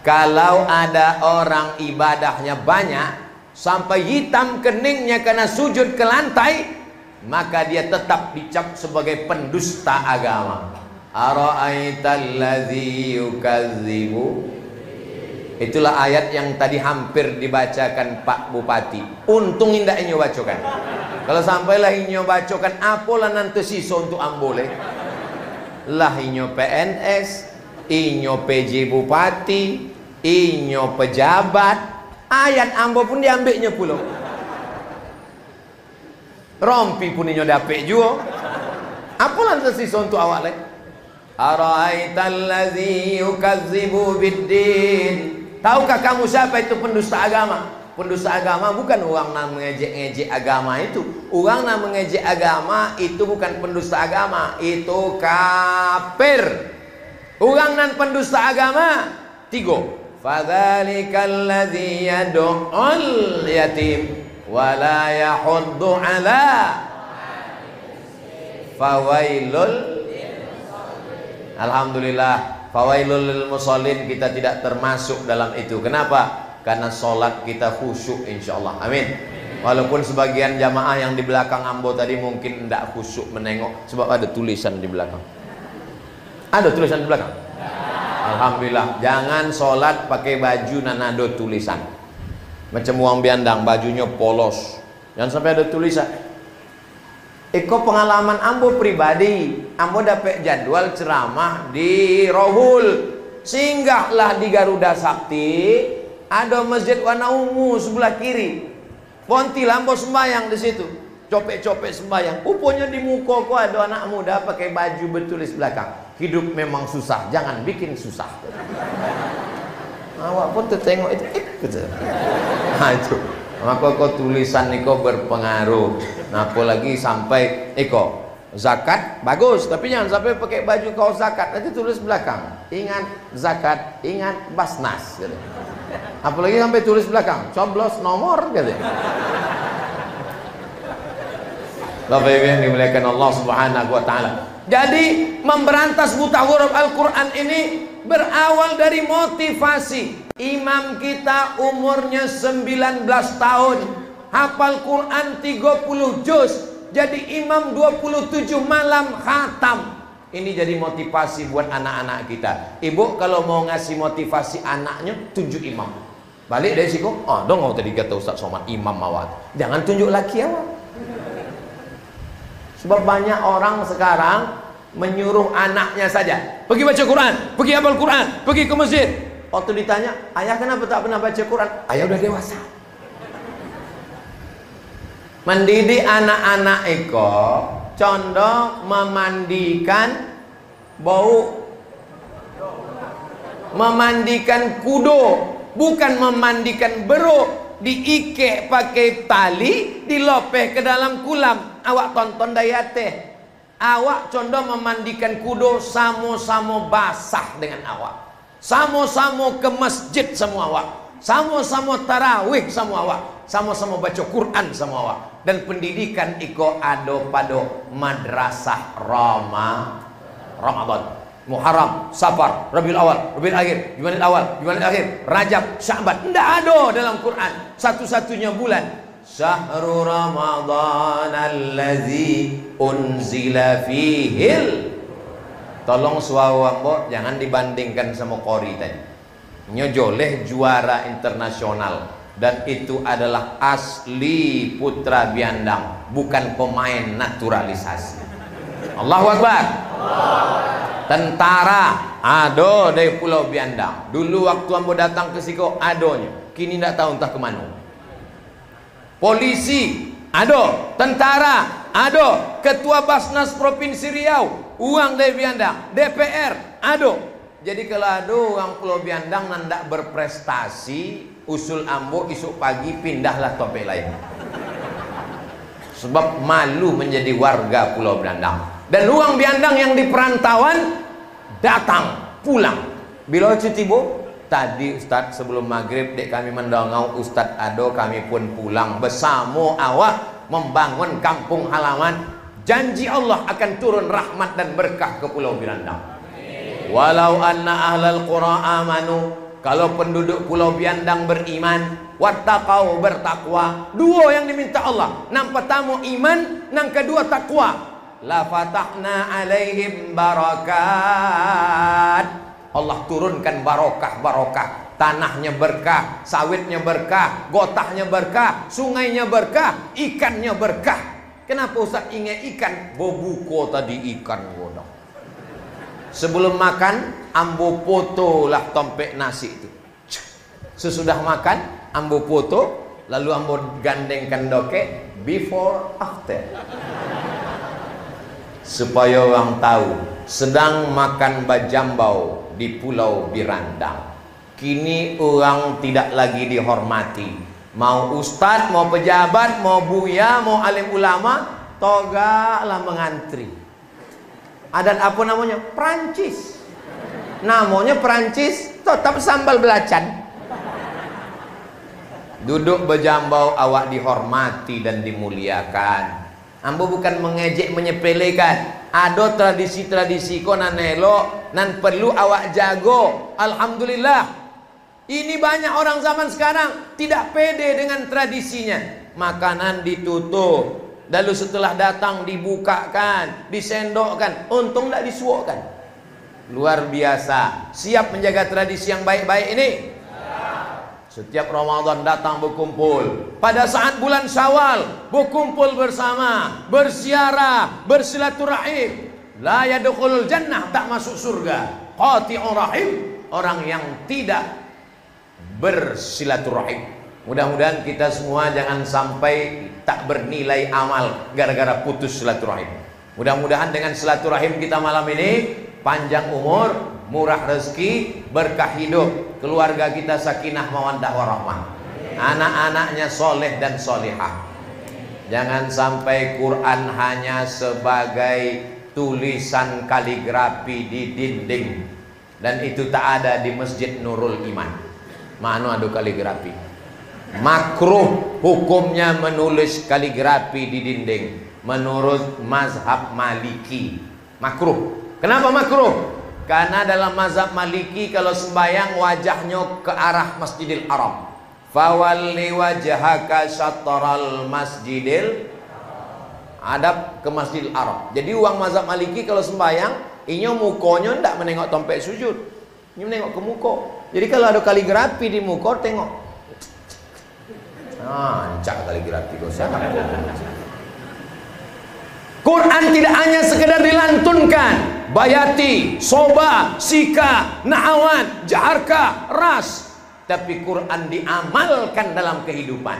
kalau ada orang ibadahnya banyak sampai hitam keningnya karena sujud ke lantai, maka dia tetap dicap sebagai pendusta agama. Ara'aital ladzi yukadzibu. Itulah ayat yang tadi hampir dibacakan Pak Bupati. Untung indah inyo bacakan. Kalau sampailah inyo bacakan, apalah nanti sisa untuk ambole. Lah inyo PNS, inyo PJ Bupati, inyo pejabat, ayat ambo pun diambilnya pulau. Rompi pun inyo dapet juga. Apalah nanti sisa untuk awak leh? Ara'aital ladzi yukadzibu biddin. Tahukah kamu siapa itu pendusta agama? Pendusta agama bukan orang yang mengejek-ngejek agama itu. Orang yang mengejek agama itu bukan pendusta agama, itu kafir. Orang yang pendusta agama tiga. Fadzalikal ladzi yad'ul yatim wa la yahuddu ala fawailul. Alhamdulillah, fawailul lil musallin kita tidak termasuk dalam itu. Kenapa? Karena sholat kita khusyuk insyaallah. Amin. Walaupun sebagian jamaah yang di belakang ambo tadi mungkin tidak khusyuk menengok, sebab ada tulisan di belakang. Ada tulisan di belakang? Alhamdulillah. Jangan sholat pakai baju nanado tulisan. Macam uang biandang, bajunya polos. Jangan sampai ada tulisan. Iko pengalaman ambo pribadi, ambo dapat jadwal ceramah di Rohul. Singgahlah di Garuda Sakti. Ada masjid warna ungu sebelah kiri. Bontil ambo sembayang di situ. Copek-copek sembayang. Rupanya di muka kok ada anak muda pakai baju bertulis belakang. Hidup memang susah, jangan bikin susah. Awak pun tertengok itu, itu. Maka kok tulisan niko berpengaruh. Nah, apalagi sampai iko zakat bagus, tapi jangan sampai pakai baju kau zakat. Nanti tulis belakang. Ingat zakat, ingat Basnas. Gitu. Apalagi sampai tulis belakang, coblos nomor gitu. Bapak Ibu yang dimuliakan Allah Subhanahu wa taala. Jadi memberantas buta huruf Al-Qur'an ini berawal dari motivasi. Imam kita umurnya 19 tahun, hafal Quran 30 juz, jadi imam 27 malam khatam. Ini jadi motivasi buat anak-anak kita. Ibu kalau mau ngasih motivasi anaknya, tunjuk imam. Balik dari situ, oh dong tadi kata Ustaz Somad imam awak. Jangan tunjuk laki awak. Sebab banyak orang sekarang menyuruh anaknya saja, pergi baca Quran, pergi hafal Quran, pergi ke masjid. Waktu ditanya, ayah kenapa tak pernah baca Quran? Ayah udah dewasa. Mendidik anak-anak eko condong memandikan bau, memandikan kudo, bukan memandikan beruk. Diike pakai tali, dilopeh ke dalam kulam. Awak tonton dayate, awak condong memandikan kudo, sama-sama basah dengan awak, sama-sama ke masjid semua awak, sama-sama tarawih semua awak, sama-sama baca Quran semua awak. Dan pendidikan iko ado pado madrasah Ramadan, Muharram, Safar, Rabiul Awal, Rabiul Akhir, Jumadil Awal, Jumadil Akhir, Rajab, Sya'ban. Tidak ada dalam Quran. Satu-satunya bulan Syahrul Ramadan allazi unzila fihil. Tolong suawambo jangan dibandingkan sama Qori tadi. Nyojoleh juara internasional, dan itu adalah asli putra Biandang, bukan pemain naturalisasi. Allahu Akbar. Tentara ado dari Pulau Biandang. Dulu waktu ambo datang ke Siko adonya, kini tidak tahu entah kemana. Polisi ado, tentara ado, ketua Basnas Provinsi Riau uang dari Biandang, DPR ado. Jadi kalau ada orang Pulau Biandang nandak berprestasi, usul ambo isuk pagi pindahlah topik lain. Sebab malu menjadi warga Pulau Biandang. Dan uang Biandang yang di perantauan datang pulang. Bila cuti bu, tadi Ustadz sebelum maghrib dek kami mendongau Ustadz ado, kami pun pulang bersama awak membangun kampung halaman. Janji Allah akan turun rahmat dan berkah ke Pulau Biandang. Walau anna ahlal qura amanu, kalau penduduk Pulau Biandang beriman, wattaqau bertakwa, dua yang diminta Allah. Nang pertama iman, nang kedua takwa. La fatahna alaihim barakat. Allah turunkan barokah, tanahnya berkah, sawitnya berkah, gotahnya berkah, sungainya berkah, ikannya berkah. Kenapa Ustaz ingat ikan? Bobuko tadi ikan godong. Sebelum makan, ambo foto lah tompek nasi itu. Sesudah makan, ambo foto, lalu ambo gandengkan doke before after. Supaya orang tahu sedang makan bajambau di Pulau Birandang. Kini orang tidak lagi dihormati. Mau ustadz, mau pejabat, mau buya, mau alim ulama, toga lah mengantri. Adat apa namanya? Perancis. Namanya Perancis, tetap sambal belacan. Duduk bejambau awak dihormati dan dimuliakan. Ambo bukan mengejek menyepelekan. Ada tradisi-tradisi ko nan elok, nan perlu awak jago. Alhamdulillah. Ini banyak orang zaman sekarang tidak pede dengan tradisinya. Makanan ditutup, lalu setelah datang dibukakan, disendokkan, untung tidak disuokkan. Luar biasa. Siap menjaga tradisi yang baik-baik ini? Setiap Ramadan datang berkumpul. Pada saat bulan Syawal berkumpul bersama, berziarah, bersilaturahim. La yadkhulul jannah, tak masuk surga. Qati'ur rahim, orang yang tidak bersilaturahim. Mudah-mudahan kita semua jangan sampai tak bernilai amal gara-gara putus silaturahim. Mudah-mudahan dengan silaturahim kita malam ini panjang umur, murah rezeki, berkah hidup, keluarga kita sakinah mawaddah warahmah, anak-anaknya soleh dan solihah. Jangan sampai Quran hanya sebagai tulisan kaligrafi di dinding, dan itu tak ada di Masjid Nurul Iman. Mana ada kaligrafi? Makruh hukumnya menulis kaligrafi di dinding menurut mazhab Maliki. Makruh. Kenapa makruh? Karena dalam mazhab Maliki kalau sembahyang wajahnya ke arah Masjidil Haram. Fawalli wajhaka syatral Masjidil, hadap ke Masjidil Haram. Jadi uang mazhab Maliki kalau sembahyang, inyo mukonya ndak menengok tompek sujud, inyo menengok ke muko. Jadi kalau ada kaligrafi di muko, tengok. Cak kaligrafi kau siapa? Quran tidak hanya sekedar dilantunkan. Bayati, Soba, Sika, Na'awan, Jaharka, Ras. Tapi Quran diamalkan dalam kehidupan.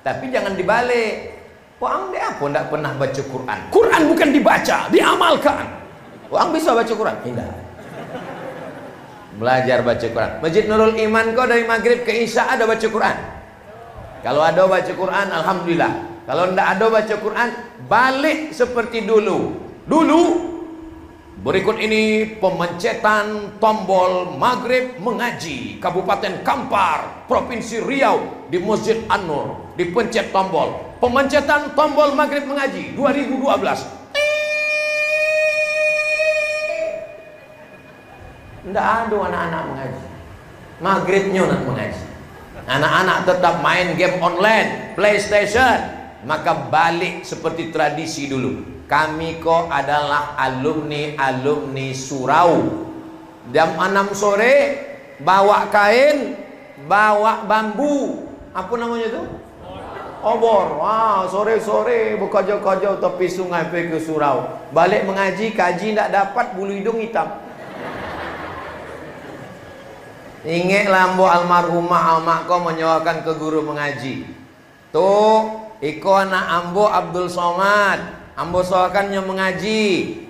Tapi jangan dibalik. Wang dia apa tidak pernah baca Quran? Quran bukan dibaca, diamalkan. Wang bisa baca Quran? Tidak. Belajar baca Quran. Masjid Nurul Iman kau dari maghrib ke isya ada baca Quran? Kalau ada baca Quran, alhamdulillah. Kalau tidak ada baca Quran, balik seperti dulu. Dulu, berikut ini pemencetan tombol maghrib mengaji Kabupaten Kampar, Provinsi Riau, di Masjid An-Nur. Dipencet tombol. Pemencetan tombol maghrib mengaji 2012. Tidak ada anak-anak mengaji. Maghribnya nak mengaji. Anak-anak tetap main game online, PlayStation. Maka balik seperti tradisi dulu. Kami kok adalah alumni surau. Jam 6 sore bawa kain, bawa bambu. Apa namanya itu? Obor. Wah, sore-sore bekerja-kerja tepi sungai pergi ke surau. Balik mengaji, kaji tidak dapat, bulu hidung hitam. Ingatlah ambo almarhumah almak kau menyewakan ke guru mengaji. Tuh, iko anak ambo Abdul Somad. Ambo sewakannya mengaji.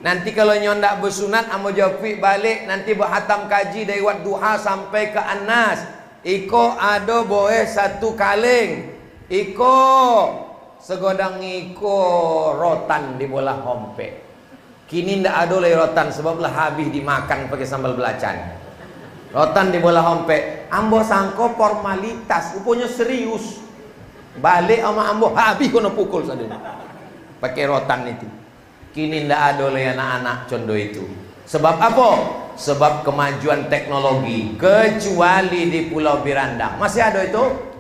Nanti kalau nyondak bersunat, ambo jawab balik. Nanti berhatam kaji dari waktu duha sampai ke Anas. Iko ada boleh 1 kaleng. Iko segodang iko rotan di bola hompe. Kini ndak ada lagi rotan sebablah habis dimakan pakai sambal belacan. Rotan di bola hompe. Ambo sangko formalitas, rupanya serius. Balik sama ambo habis kono pukul saja. Pakai rotan itu. Kini ndak ada lagi anak-anak condo itu. Sebab apa? Sebab kemajuan teknologi. Kecuali di Pulau Birandang. Masih ada itu?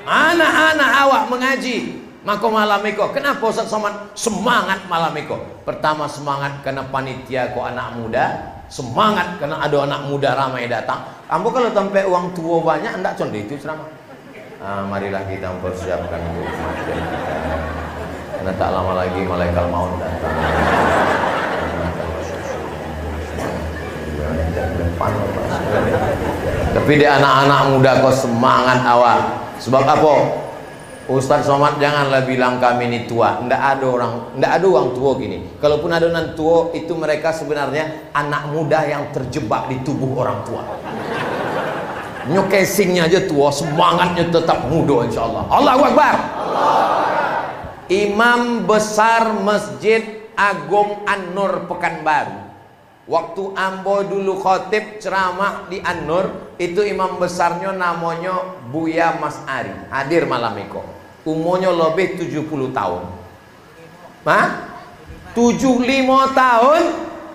Anak-anak awak mengaji. Maka malam itu kenapa Ustaz Somad semangat malam itu? Pertama semangat karena panitia kok anak muda. Semangat karena ada anak muda ramai datang. Ambo kalau sampai uang tua banyak enggak contoh itu ceramah. Marilah kita mempersiapkan untuk kematian kita. Karena tak lama lagi malaikat maut datang. Tapi di anak-anak muda kok semangat awal. Sebab apa? Ustaz Somad janganlah bilang kami ini tua. Ndak ada orang tua gini. Kalaupun ada orang tua, itu mereka sebenarnya anak muda yang terjebak di tubuh orang tua. Nyokesingnya aja tua, semangatnya tetap muda insyaallah. Allahu Akbar. Imam besar Masjid Agung An-Nur Pekanbaru. Waktu ambo dulu khotib ceramah di An-Nur, itu imam besarnya namanya Buya Mas Ari. Hadir malam itu. Umurnya lebih 70 tahun. 75 tahun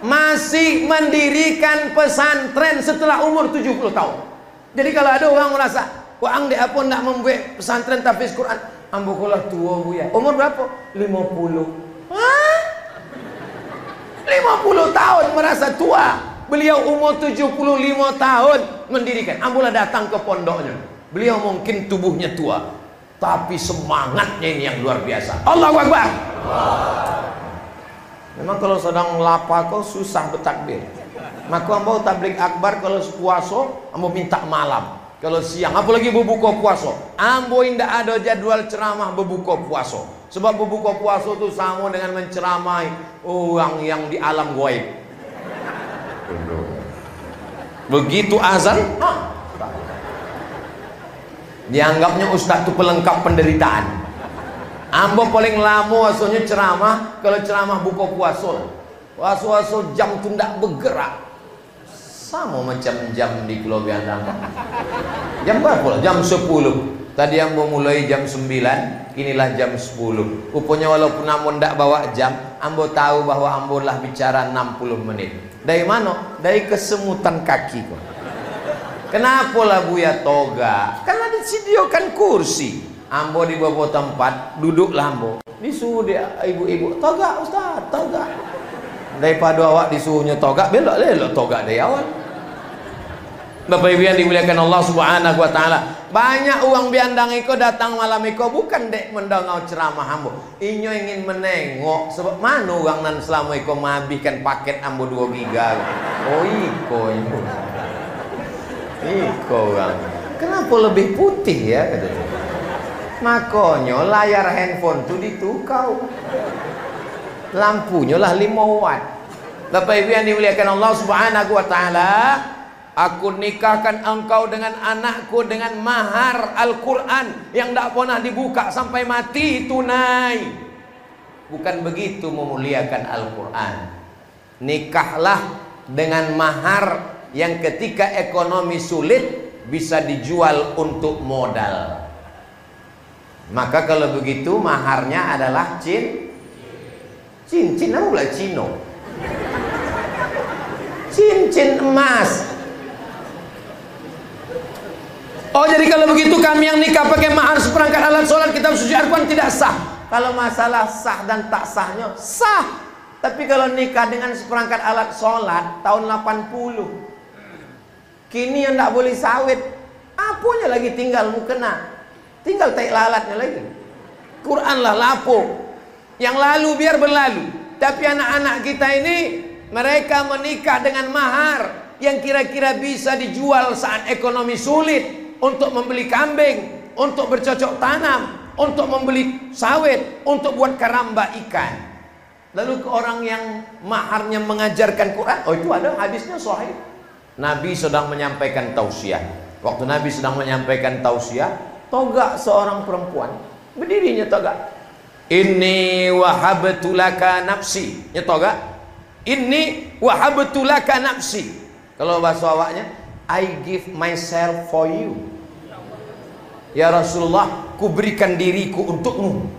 masih mendirikan pesantren setelah umur 70 tahun. Jadi kalau ada orang merasa, wah ang dia pun nak membuat pesantren tahfiz Quran, ambo kulah tua Buya. Umur berapa? 50. Hah? 50 tahun merasa tua. Beliau umur 75 tahun mendirikan. Ambolah datang ke pondoknya. Beliau mungkin tubuhnya tua, tapi semangatnya ini yang luar biasa. Allahu Akbar. Memang kalau sedang lapar kau susah bertakbir. Maka ambo tablik akbar kalau puasa, ambo minta malam. Kalau siang, apalagi berbuka puasa, ambo indah ada jadwal ceramah berbuka puasa. Sebab berbuka puasa itu sama dengan menceramai orang yang di alam gaib. Begitu azan, dianggapnya ustaz itu pelengkap penderitaan. Ambo paling lama asalnya ceramah kalau ceramah buka puasa. Puasa jam itu tidak bergerak. Sama macam jam di Pulau Birandang. Jam berapa? Jam 10. Tadi ambo mulai jam 9, inilah jam 10. Rupanya walaupun ambo tidak bawa jam, ambo tahu bahwa ambo lah bicara 60 menit. Dari mana? Dari kesemutan kaki kok. Kenapa lah Buya toga? Karena disediakan kursi. Ambo di beberapa tempat duduklah ambo. Disuruh dia ibu-ibu toga Ustaz, toga. Daripada awak disuruhnya toga, belok toga dari awal. Bapak Ibu yang dimuliakan Allah Subhanahu wa taala, banyak uang biandang iko datang malam iko bukan dek mendongau ceramah ambo. Inyo ingin menengok sebab mana uang nan selama iko menghabiskan paket ambo 2 giga. Oh iko itu. Iko uang. Kenapa lebih putih ya katanya. Makanya layar handphone tuh ditukau. Lampunya lah 5 watt. Bapak Ibu yang dimuliakan Allah Subhanahu wa taala, aku nikahkan engkau dengan anakku dengan mahar Al-Quran yang tidak pernah dibuka sampai mati tunai. Bukan begitu memuliakan Al-Quran. Nikahlah dengan mahar yang ketika ekonomi sulit bisa dijual untuk modal. Maka kalau begitu maharnya adalah cincin apa pula cino? Cincin emas. Oh jadi kalau begitu kami yang nikah pakai mahar seperangkat alat sholat kitab suci Al-Quran tidak sah. Kalau masalah sah dan tak sahnya sah. Tapi kalau nikah dengan seperangkat alat sholat tahun 80, kini yang tidak boleh sawit, apanya lagi tinggal mukena, tinggal tai lalatnya lagi. Quran lah lapo. Yang lalu biar berlalu. Tapi anak-anak kita ini mereka menikah dengan mahar yang kira-kira bisa dijual saat ekonomi sulit. Untuk membeli kambing, untuk bercocok tanam, untuk membeli sawit, untuk buat karamba ikan. Lalu ke orang yang maharnya mengajarkan Quran, oh itu ada hadisnya sahih. Nabi sedang menyampaikan tausiah. Waktu Nabi sedang menyampaikan tausiah, togak seorang perempuan, berdirinya togak. Inni wahabtu laka nafsi. Ya togak. Inni wahabtu laka nafsi. Kalau bahasa awaknya, I give myself for you. Ya Rasulullah, ku berikan diriku untukmu.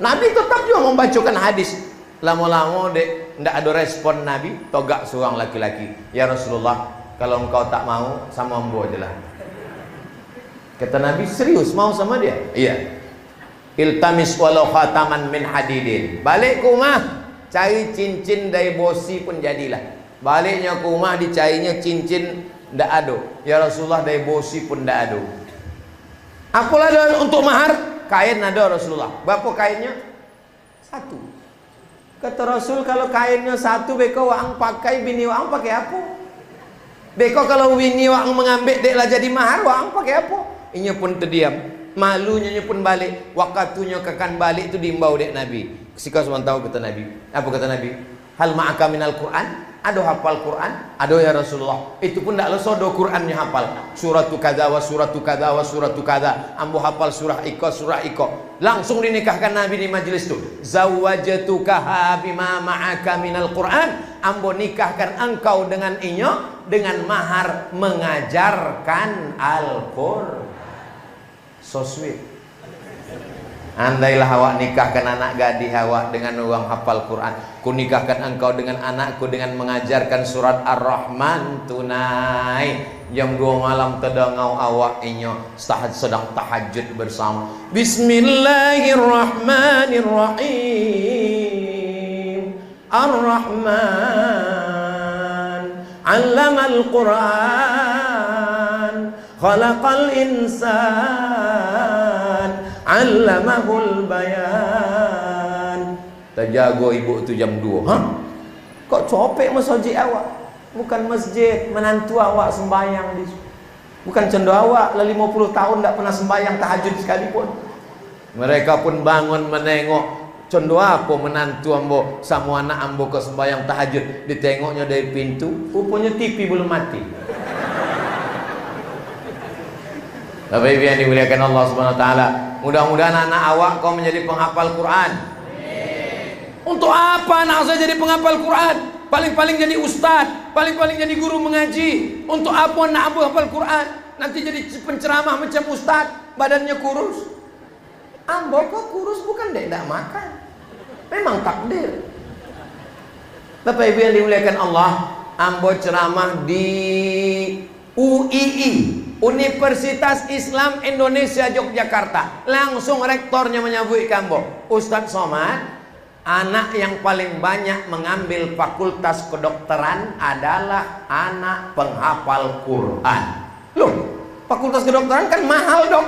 Nabi tetap juga membacakan hadis. Lama-lama dek, ndak ada respon Nabi. Togak seorang laki-laki. Ya Rasulullah, kalau engkau tak mau, sama ambo aja lah. Kata Nabi, serius mau sama dia? Iya. Iltamis walau khataman min hadidin. Balik ke rumah, cari cincin dari bosi pun jadilah. Baliknya ke rumah dicarinya cincin ndak ada. Ya Rasulullah dari bosi pun ndak ada. Apalah untuk mahar? Kain ada Rasulullah. Berapa kainnya? 1. Kata Rasul, kalau kainnya 1 beko wang pakai, bini wang pakai apa? Beko kalau bini wang mengambil deklah jadi mahar, wang pakai apa? Inya pun terdiam. Malunya pun balik. Waktunya kekan balik itu diimbau dek Nabi. Sika tahu kata Nabi. Apa kata Nabi? Hal ma'aka minal Quran? Ada hafal Quran? Ada ya Rasulullah. Itu pun tidak lesodo Qurannya hafal. Suratu kada wa suratu kada wa suratu kada. Ambo hafal surah Iko. Langsung dinikahkan Nabi di majelis itu. Zawwajtukaha bima ma'aka minal Quran. Ambo nikahkan engkau dengan inyo dengan mahar mengajarkan Al-Quran. So sweet. Andailah awak nikahkan anak gadis awak dengan uang hafal Quran, ku nikahkan engkau dengan anakku dengan mengajarkan surat Ar-Rahman tunai. Jam 2 malam terdengau awak inyo sedang tahajud bersama. Bismillahirrahmanirrahim. Ar-Rahman 'allamal Quran, khalaqal insan, 'allamahul bayan. Terjaga ibu tu jam 2. Hah? Kok copek masjid awak? Bukan masjid, menantu awak sembahyang di. Bukan condo awak lah 50 tahun tak pernah sembahyang tahajud sekalipun. Mereka pun bangun menengok. Condo apa menantu ambo sama anak ambo ke sembahyang tahajud. Ditengoknya dari pintu, rupanya TV belum mati. Bapak Ibu yang dimuliakan Allah Subhanahu wa taala, mudah-mudahan anak awak kau menjadi penghafal Quran. Untuk apa anak saya jadi penghafal Quran? Paling-paling jadi ustad, paling-paling jadi guru mengaji. Untuk apa anak ambo hafal Quran? Nanti jadi penceramah macam ustad, badannya kurus. Ambo kok kurus bukan dek tak makan. Memang takdir. Bapak Ibu yang dimuliakan Allah, ambo ceramah di UII, Universitas Islam Indonesia Yogyakarta. Langsung rektornya menyambut kambo, Ustadz Somad, anak yang paling banyak mengambil fakultas kedokteran adalah anak penghafal Quran. Loh, Fakultas kedokteran kan mahal dok.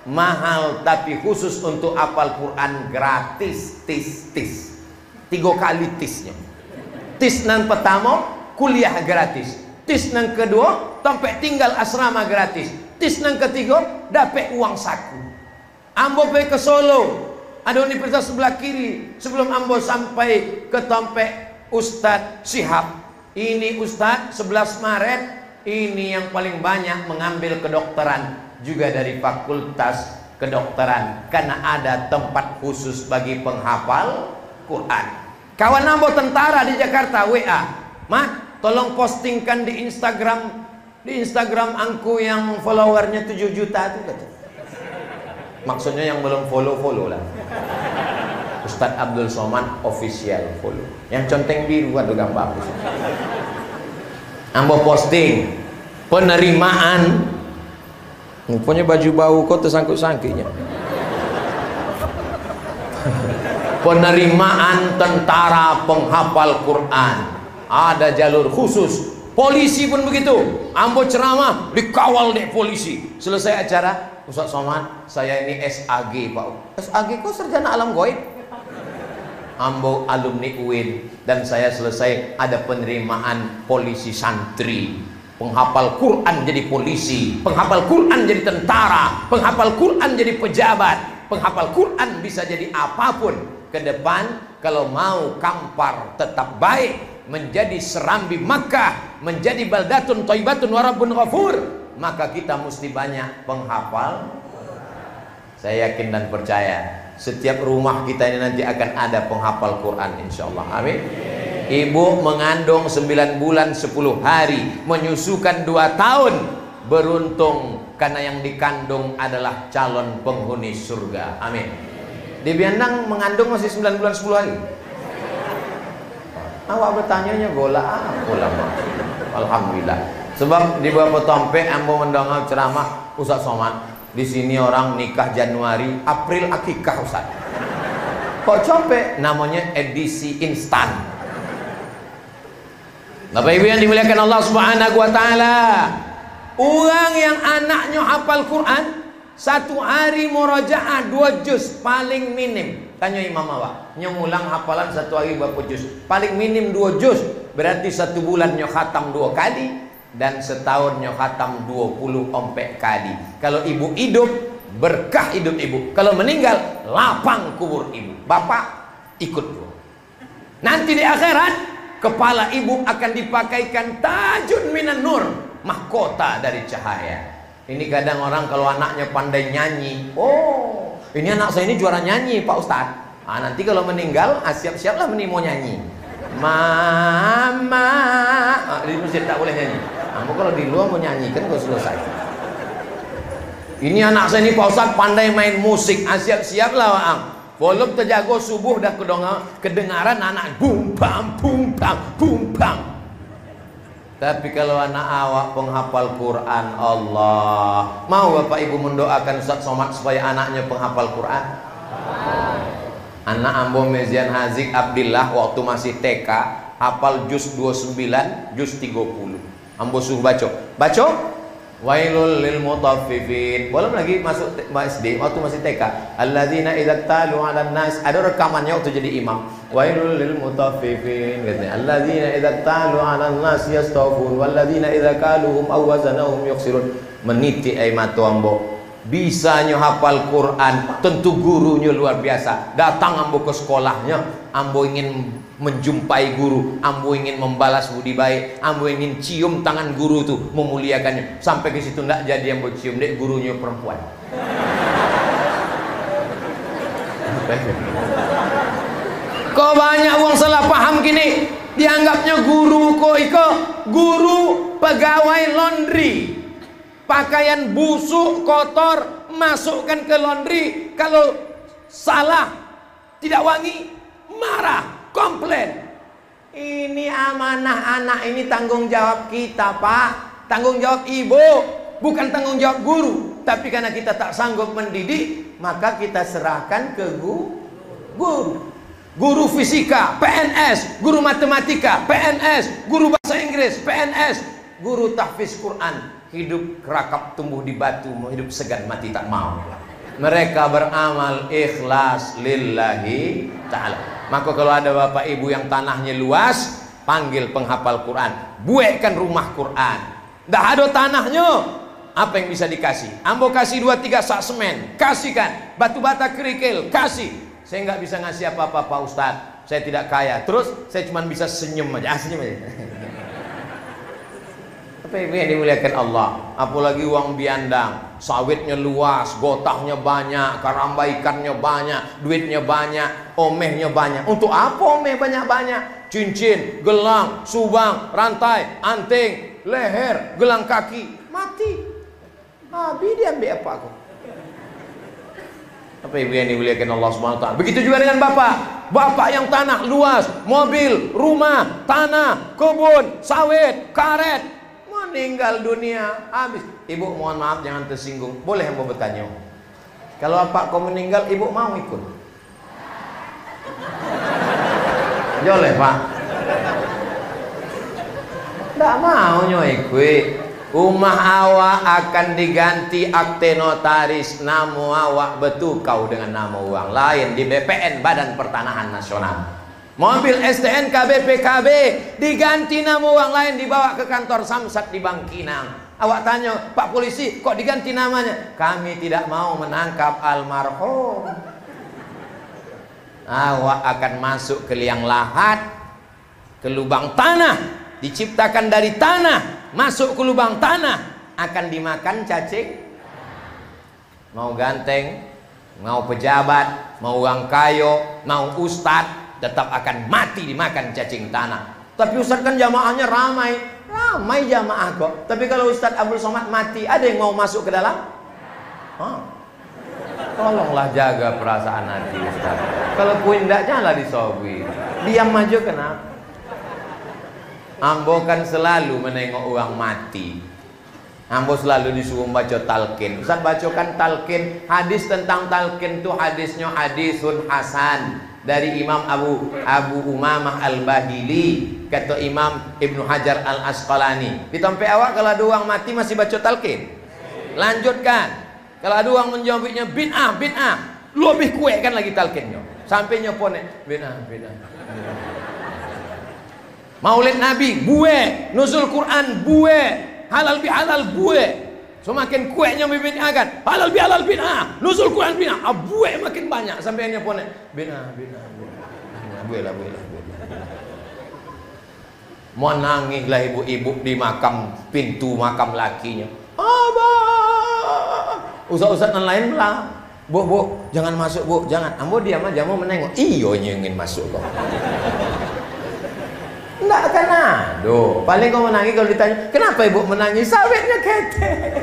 Mahal, tapi khusus untuk hafal Quran gratis. Tis 3 kali tisnya. Tis nan pertama kuliah gratis. Tis nan kedua sampai tinggal asrama gratis. Tis nan ketiga dapat uang saku. Ambo pergi ke Solo, ada universitas sebelah kiri. Sebelum ambo sampai ke tempat Ustadz Syihab, ini Ustadz 11 Maret ini yang paling banyak mengambil kedokteran juga dari fakultas kedokteran, karena ada tempat khusus bagi penghafal Quran. Kawan ambo tentara di Jakarta WA, Mat, tolong postingkan di Instagram angku yang followernya 7 juta itu kata. Maksudnya yang belum follow lah. Ustadz Abdul Somad official follow. Yang conteng biru ada gambar. Ambo posting penerimaan. Punya baju bau kok tersangkut-sangkitnya. Penerimaan tentara penghafal Quran. Ada jalur khusus. Polisi pun begitu. Ambo ceramah dikawal deh polisi. Selesai acara, Ustaz Somad, saya ini SAG Pak. SAG kok sarjana alam gaib? Ambo alumni UIN dan saya selesai ada penerimaan polisi santri. Penghafal Quran jadi polisi, penghafal Quran jadi tentara, penghafal Quran jadi pejabat, penghafal Quran bisa jadi apapun ke depan. Kalau mau kampar tetap baik, menjadi serambi Makkah, menjadi baldatun thayyibatun wa rabbun ghafur, maka kita mesti banyak penghafal. Saya yakin dan percaya setiap rumah kita ini nanti akan ada penghafal Quran insyaallah. Amin. Ibu mengandung 9 bulan 10 hari, menyusukan 2 tahun, beruntung karena yang dikandung adalah calon penghuni surga. Amin. Di Biandang mengandung masih 9 bulan 10 hari. Awak bertanya bola apa lama? Alhamdulillah. Sebab di beberapa tempat ambo mendengar ceramah Ustaz Somad, di sini orang nikah Januari, April akikah Ustaz. Kok capek? Namanya edisi instan. Bapak Ibu yang dimuliakan Allah Subhanahu wa taala, orang yang anaknya hafal Quran 1 hari murojaah 2 juz paling minim. Tanya imam awak, ngulang hafalan 1 hari berapa juz? Paling minim 2 juz. Berarti 1 bulan nyo khatam 2 kali dan setahun nyo khatam 24 kali. Kalau ibu hidup, berkah hidup ibu. Kalau meninggal, lapang kubur ibu. Bapak ikut dulu. Nanti di akhirat kepala ibu akan dipakaikan tajun minan nur, mahkota dari cahaya. Ini kadang orang kalau anaknya pandai nyanyi, oh ini anak saya ini juara nyanyi Pak Ustadz. Nanti kalau meninggal, siap-siaplah mau nyanyi. Mama, di masjid tak boleh nyanyi. Kalau di luar mau nyanyi kan kalau selesai. Ini anak saya ini Pak Ustadz pandai main musik, siap-siaplah volume terjago subuh dah kedengaran anak bum bam bum bam bum bam. Tapi kalau anak awak penghafal Quran, Allah mau Bapak Ibu mendoakan Ustaz Somad supaya anaknya penghafal Quran. Anak ambo Mezian Hazik Abdillah waktu masih TK hafal juz 29 juz 30. Ambo suruh baca Wailul lil mutaffifin. Belum lagi masuk SD waktu masih TK. Alladzina idza talu 'alan nas. Ada rekamannya waktu jadi imam. Wailul lil mutaffifin katanya. Alladzina idza talu 'alan nas yastawfun walladzina idza kaluhum aw wazanahum yukhsirun. Meniti ai matu ambo. Bisanya hafal Quran, tentu gurunya luar biasa. Datang ambo ke sekolahnya, ambo ingin menjumpai guru, ambo ingin membalas budi baik, ambo ingin cium tangan guru tuh, memuliakannya. Sampai ke situ ndak jadi ambo cium, dek gurunya perempuan. Kok banyak uang salah paham gini, dianggapnya guru kok iko guru pegawai laundry. Pakaian busuk, kotor, masukkan ke laundry. Kalau salah, tidak wangi, marah, komplain. Ini amanah anak, ini tanggung jawab kita Pak. Tanggung jawab ibu, bukan tanggung jawab guru. Tapi karena kita tak sanggup mendidik, maka kita serahkan ke guru. Guru fisika, PNS. Guru matematika, PNS. Guru bahasa Inggris, PNS. Guru tahfiz Quran, hidup kerakap tumbuh di batu, mau hidup segan mati tak mau. Mereka beramal ikhlas lillahi ta'ala. Maka kalau ada bapak ibu yang tanahnya luas, panggil penghafal Quran, buatkan rumah Quran. Nggak ada tanahnya, apa yang bisa dikasih? Ambo kasih 2-3 sak semen, kasihkan. Batu bata kerikil, kasih. Saya nggak bisa ngasih apa-apa Pak Ustadz, saya tidak kaya. Terus saya cuma bisa senyum aja, senyum aja. Apa yang dimuliakan Allah? Apalagi uang biandang, sawitnya luas, gotahnya banyak, karamba ikannya banyak, duitnya banyak, omehnya banyak. Untuk apa omeh banyak-banyak? Cincin, gelang, subang, rantai, anting, leher, gelang kaki, mati. Habis dia ambil apa aku? Apa ibu yang dimuliakan Allah Subhanahu wa taala? Begitu juga dengan bapak. Bapak yang tanah luas, mobil, rumah, tanah, kebun, sawit, karet, meninggal dunia, habis. Ibu mohon maaf jangan tersinggung. Boleh yang mau bertanya? Kalau bapak kau meninggal, ibu mau ikut? Boleh pak? Tidak mau ikut. Rumah awak akan diganti akte notaris, nama awak bertukau dengan nama orang lain di BPN, Badan Pertanahan Nasional. Mobil STNK BPKB diganti nama orang lain, dibawa ke kantor Samsat di Bangkinang. Awak tanya, Pak Polisi kok diganti namanya? Kami tidak mau menangkap almarhum. Awak akan masuk ke liang lahat, ke lubang tanah, diciptakan dari tanah, masuk ke lubang tanah, akan dimakan cacing. Mau ganteng, mau pejabat, mau orang kaya, mau ustadz, tetap akan mati dimakan cacing tanah. Tapi Ustadz kan jamaahnya ramai jamaah kok. Tapi kalau Ustadz Abdul Somad mati, ada yang mau masuk ke dalam? Tolonglah jaga perasaan hati Ustadz. Kalau kuin tidak janganlah disobi. Diam aja kenapa? Ambo kan selalu menengok orang mati. Ambo selalu disuruh baca talqin. Ustadz bacakan talqin. Hadis tentang talqin itu hadisnya hadisun hasan dari Imam Abu Umamah Al-Bahili, kata Imam Ibnu Hajar Al-Asqalani. Di tempat awak kalau ada orang mati masih baca talqin? Lanjutkan. Kalau ada orang menjawabnya bid'ah, lebih kuatkan lagi talqinnya. Sampai nyopone bid'ah. Maulid Nabi, buat. Nuzul Quran, buat. Halal bihalal, buat. Semakin kuatnya membid'ahkan, halal bid'ah, nuzul Quran bid'ah, buat makin banyak sampai hanya pone bid'ah. Buatlah. Mau nangislah ibu-ibu di makam, pintu makam lakinya. Abah. Ustaz-ustaz yang lain bilang, Bu, jangan masuk Bu, jangan. Ambo diam aja mau menengok. Iyo ingin masuk kok. Enggak kan aduh. Paling kau menangis kalau ditanya, kenapa ibu menangis? Sawitnya ketek.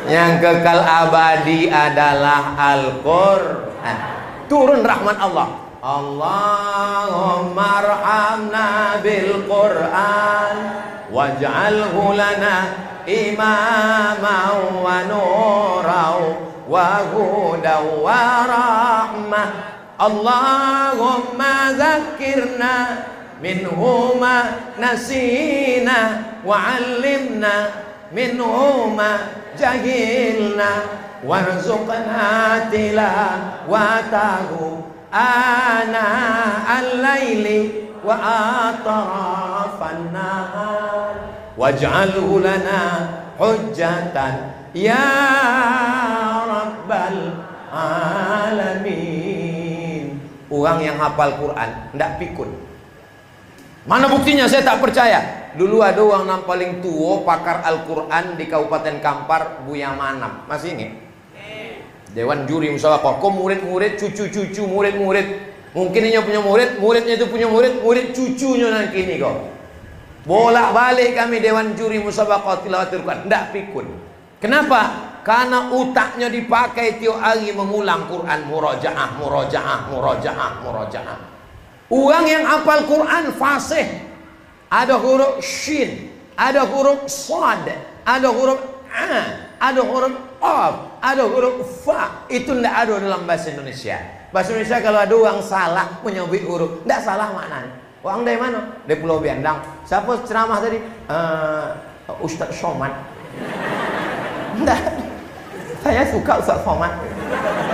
Yang kekal abadi adalah Al-Quran. Turun rahmat Allah. Allahumma arhamna bil Quran waj'alhu lana imaman wa nuran wa hudan wa rahmah. Allahumma zakirna minhuma nasina wa 'allimna minhuma jahilna warzuqna tilawatahu ana al-laili wa atrafan nahar waj'alhu lana hujjatan ya rabbal alamin. Orang yang hafal Quran tidak pikun. Mana buktinya? Saya tak percaya. Dulu ada orang yang paling tua pakar Al-Quran di Kabupaten Kampar, Buya Manap. Masih ingat? Dewan Juri Musyawarah. Kok murid-murid, cucu-cucu, murid-murid. Mungkin ini punya murid, muridnya itu punya murid, murid cucunya nanti ini kok. Bolak-balik kami Dewan Juri Musyawarah Tilawatul Quran. Tidak pikun. Kenapa? Karena utaknya dipakai tiap hari mengulang Quran, murojaah. Orang yang hafal Quran fasih. Ada huruf shin, ada huruf sad, ada huruf a, ada huruf qaf, ada huruf fa. Itu tidak ada dalam bahasa Indonesia. Bahasa Indonesia kalau ada orang salah menyebut huruf, tidak salah maknanya. Orang dari mana? Dari Pulau Biandang. Siapa ceramah tadi? Ustaz Somad. Enggak. Saya suka Ustaz Somad.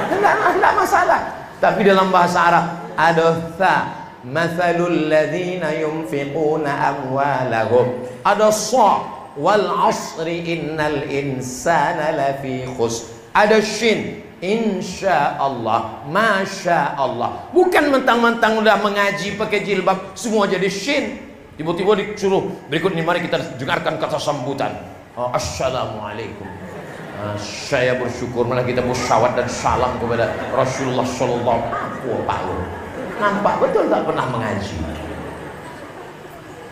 Enggak masalah. Tapi dalam bahasa Arab ada tha, mathalul ladzina yunfiquna amwalahum. Ada sa, wal 'asri innal insana lafi khusr. Ada shin, insyaallah, masyaallah. Bukan mentang-mentang udah mengaji pakai jilbab semua jadi shin. Tiba-tiba disuruh berikut ini mari kita dengarkan kata sambutan. Assalamualaikum. Saya bersyukur malah kita bersyawat dan salam kepada Rasulullah sallallahu alaihi wasallam. Nampak betul tak pernah mengaji.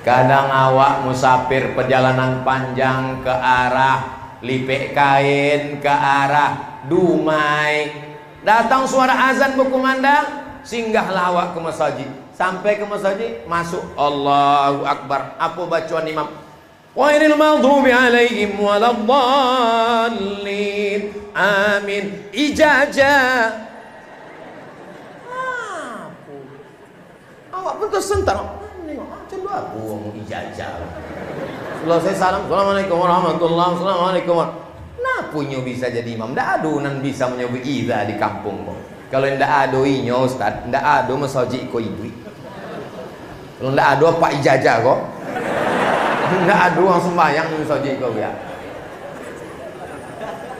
Kadang awak musafir perjalanan panjang ke arah Lipek Kain, ke arah Dumai, datang suara azan berkumandang, singgahlah awak ke masjid. Sampai ke masjid, masuk Allahu Akbar. Apa bacaan imam? Ghairil maghdubi alaihim waladdallin. Amin. Ijazah. Awak pun tersentak. Nengok, macam tu aku ngomong ijazah. Selesai salam, Assalamualaikum warahmatullahi wabarakatuh. Nah punya bisa jadi imam. Ndak ada nan bisa menyebut iza di kampung kok. Kalau ndak ada inyo ustaz, ndak ada masjid ko ibu. Kalau ndak ada pak ijazah kok. Ndak ada orang sembahyang di masjid ko ya.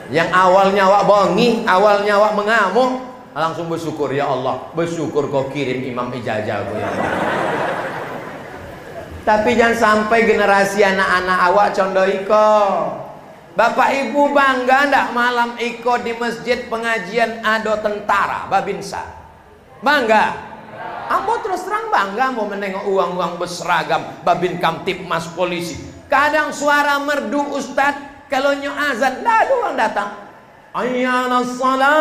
Yang awalnya awak bongi, awalnya awak mengamuk, langsung bersyukur ya Allah, bersyukur kau kirim imam ijazah ko ya Allah. Tapi jangan sampai generasi anak-anak awak condong iko. Bapak ibu bangga ndak malam iko di masjid pengajian ada tentara Babinsa? Bangga? Ambo terus terang bangga mau menengok uang-uang berseragam Babin Kamtipmas polisi. Kadang suara merdu ustad, kalau nyo azan ndak ada orang datang. Ayyana salat.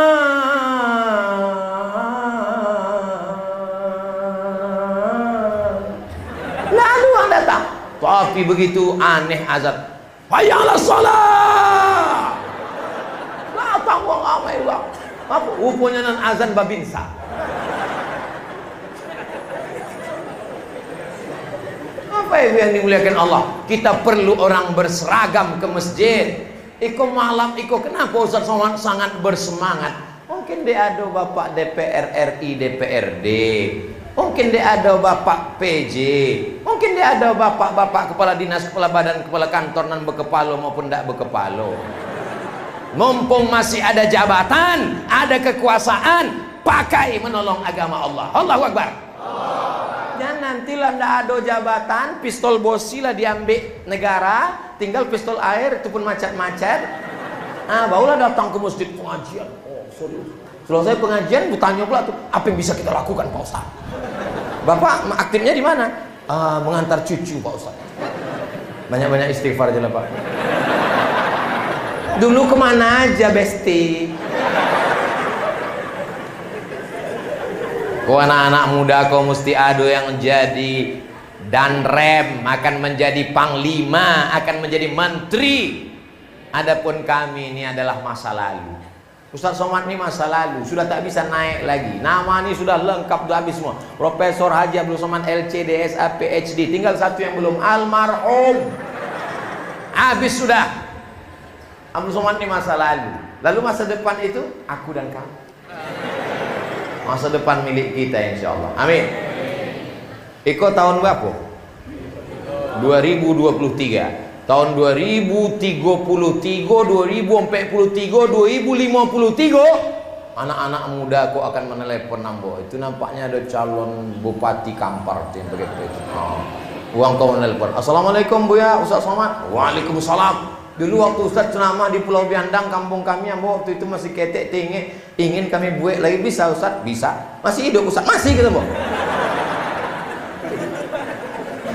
Tapi begitu aneh azan, hayyalah salat. Datang wong ramai wong. Apa rupanya nan azan Babinsa. Apa itu yang dimuliakan Allah? Kita perlu orang berseragam ke masjid. Iko malam iko kenapa Ustaz Somad sangat bersemangat? Mungkin dia ada bapak DPR RI DPRD. Mungkin dia ada bapak PJ, mungkin dia ada bapak-bapak kepala dinas, kepala badan, kepala kantor nan berkepala maupun tidak berkepala. Mumpung masih ada jabatan, ada kekuasaan, pakai menolong agama Allah. Allahu Akbar. Dan nantilah tidak ada jabatan, pistol bosi lah diambil negara, tinggal pistol air itu pun macet-macet. Barulah datang ke masjid pengajian. Oh serius. Selesai pengajian, bertanya pula tuh, apa yang bisa kita lakukan Pak Ustaz? Bapak aktifnya di mana? Mengantar cucu Pak Ustaz. Banyak-banyak istighfar aja lah Pak. Dulu kemana aja Besti? Kau anak-anak muda kau mesti ada yang jadi danrem, akan menjadi panglima, akan menjadi menteri. Adapun kami ini adalah masa lalu. Ustaz Somad ini masa lalu, sudah tak bisa naik lagi. Nama ini sudah lengkap, sudah habis semua. Profesor Haji Abdul Somad LC, DSA, PhD. Tinggal satu yang belum, almarhum. Habis sudah. Abdul Somad ini masa lalu. Lalu masa depan itu, aku dan kamu. Masa depan milik kita insya Allah. Amin. Iko tahun berapa? 2023. Tahun 2033, 2043, 2053, anak-anak muda kok akan menelepon nambo. Itu nampaknya ada calon bupati Kampar yang begitu. Uang kau menelepon. Assalamualaikum Buya, Ustaz Somad. Waalaikumsalam. Dulu waktu Ustaz ceramah di Pulau Biandang, kampung kami, ambo waktu itu masih ketek tinggi, ingin kami buat lagi. Bisa Ustaz? Bisa. Masih hidup Ustaz? Masih gitu Mbok.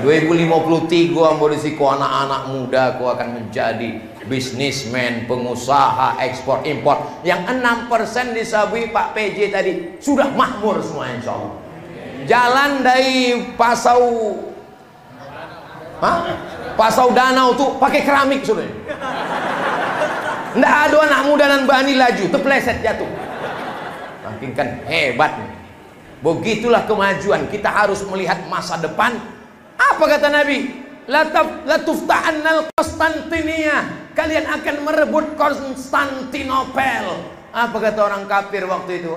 2053 ambo risiko anak-anak muda ku akan menjadi bisnismen, pengusaha ekspor impor. Yang 6% disabui Pak PJ tadi sudah makmur semua insya Allah. Jalan dari Pasau Danau tuh pakai keramik sudah. Nggak ada anak muda dan bani laju, terpleset jatuh. Makin kan hebat. Begitulah kemajuan. Kita harus melihat masa depan. Apa kata Nabi? La tufta'annal Konstantinia. Kalian akan merebut Konstantinopel. Apa kata orang kafir waktu itu?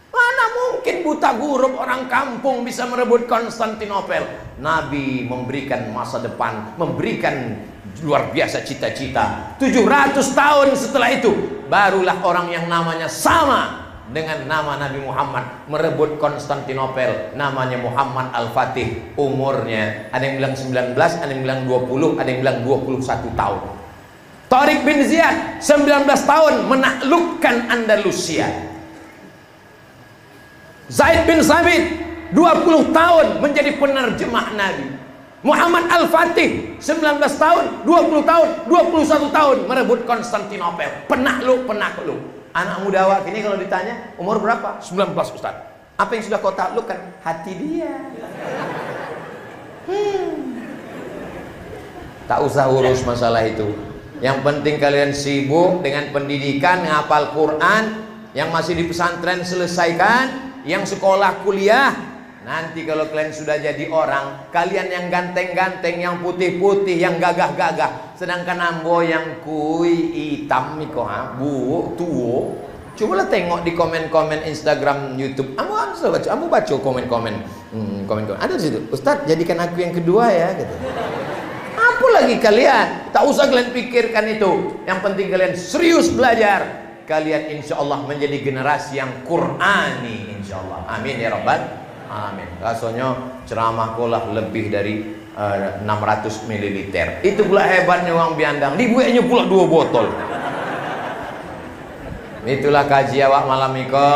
Mana mungkin buta huruf orang kampung bisa merebut Konstantinopel. Nabi memberikan masa depan, memberikan luar biasa cita-cita. 700 tahun setelah itu barulah orang yang namanya sama dengan nama Nabi Muhammad merebut Konstantinopel, namanya Muhammad Al-Fatih. Umurnya ada yang bilang 19, ada yang bilang 20, ada yang bilang 21 tahun. Tariq bin Ziyad 19 tahun menaklukkan Andalusia. Zaid bin Sabit 20 tahun menjadi penerjemah Nabi. Muhammad Al-Fatih 19 tahun, 20 tahun, 21 tahun merebut Konstantinopel. Penakluk. Anak muda awak ini kalau ditanya umur berapa? 19 Ustaz. Apa yang sudah kau taklukkan? Hati dia. Tak usah urus masalah itu. Yang penting kalian sibuk dengan pendidikan, ngapal Quran. Yang masih di pesantren selesaikan. Yang sekolah kuliah. Nanti kalau kalian sudah jadi orang, kalian yang ganteng-ganteng, yang putih-putih, yang gagah-gagah, sedangkan ambo yang kui hitam miko bu tuo. Cobalah tengok di komen-komen Instagram, YouTube. Ambo baca komen-komen. Ada di situ. Ustaz, jadikan aku yang kedua ya gitu. Apa lagi kalian? Tak usah kalian pikirkan itu. Yang penting kalian serius belajar. Kalian insya Allah menjadi generasi yang Qur'ani insya Allah. Amin ya Rabbal Alamin. Rasanya ceramah kolah lebih dari 600 ml. Itu pula hebatnya orang biandang. Dibuatnya pula 2 botol. Itulah kaji awak malam iko.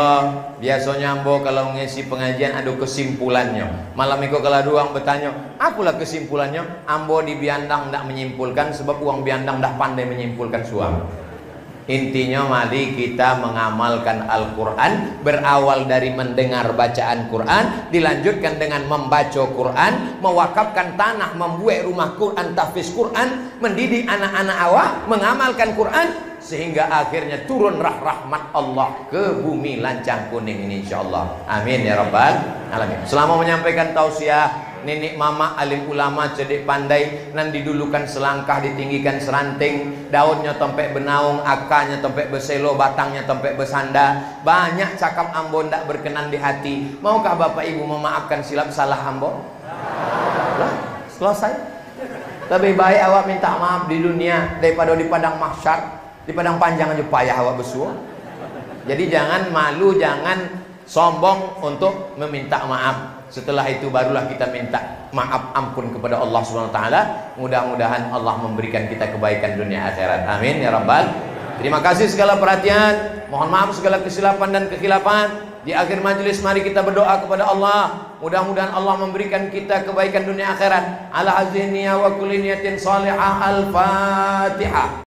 Biasanya ambo kalau ngisi pengajian ada kesimpulannya. Malam iko kalau doang bertanya, apalah kesimpulannya? Ambo di biandang tidak menyimpulkan sebab uang biandang dah pandai menyimpulkan suam. Intinya mari kita mengamalkan Al-Quran. Berawal dari mendengar bacaan Quran, dilanjutkan dengan membaca Quran, mewakafkan tanah, membuat rumah Quran, tahfiz Quran, mendidik anak-anak awak mengamalkan Quran, sehingga akhirnya turun rahmat Allah ke bumi lancang kuning ini insyaallah. Amin ya Rabbal Alamin. Selama menyampaikan tausiah, nenek mama alim ulama cerdik pandai, nan didulukan selangkah ditinggikan seranting, daunnya tempek benaung, akarnya tempek beselo, batangnya tempek besanda. Banyak cakap ambo ndak berkenan di hati. Maukah bapak ibu memaafkan silap salah ambo? Lah, selesai. Lebih baik awak minta maaf di dunia daripada di padang mahsyar. Di padang panjang aja payah awak bersuah. Jadi jangan malu, jangan sombong untuk meminta maaf. Setelah itu barulah kita minta maaf ampun kepada Allah Subhanahu wa taala. Mudah-mudahan Allah memberikan kita kebaikan dunia akhirat. Amin ya rabbal. Terima kasih segala perhatian. Mohon maaf segala kesilapan dan kekhilafan. Di akhir majelis mari kita berdoa kepada Allah. Mudah-mudahan Allah memberikan kita kebaikan dunia akhirat. Ala haziniya wa kulli niyatin salihah. Al-Fatihah.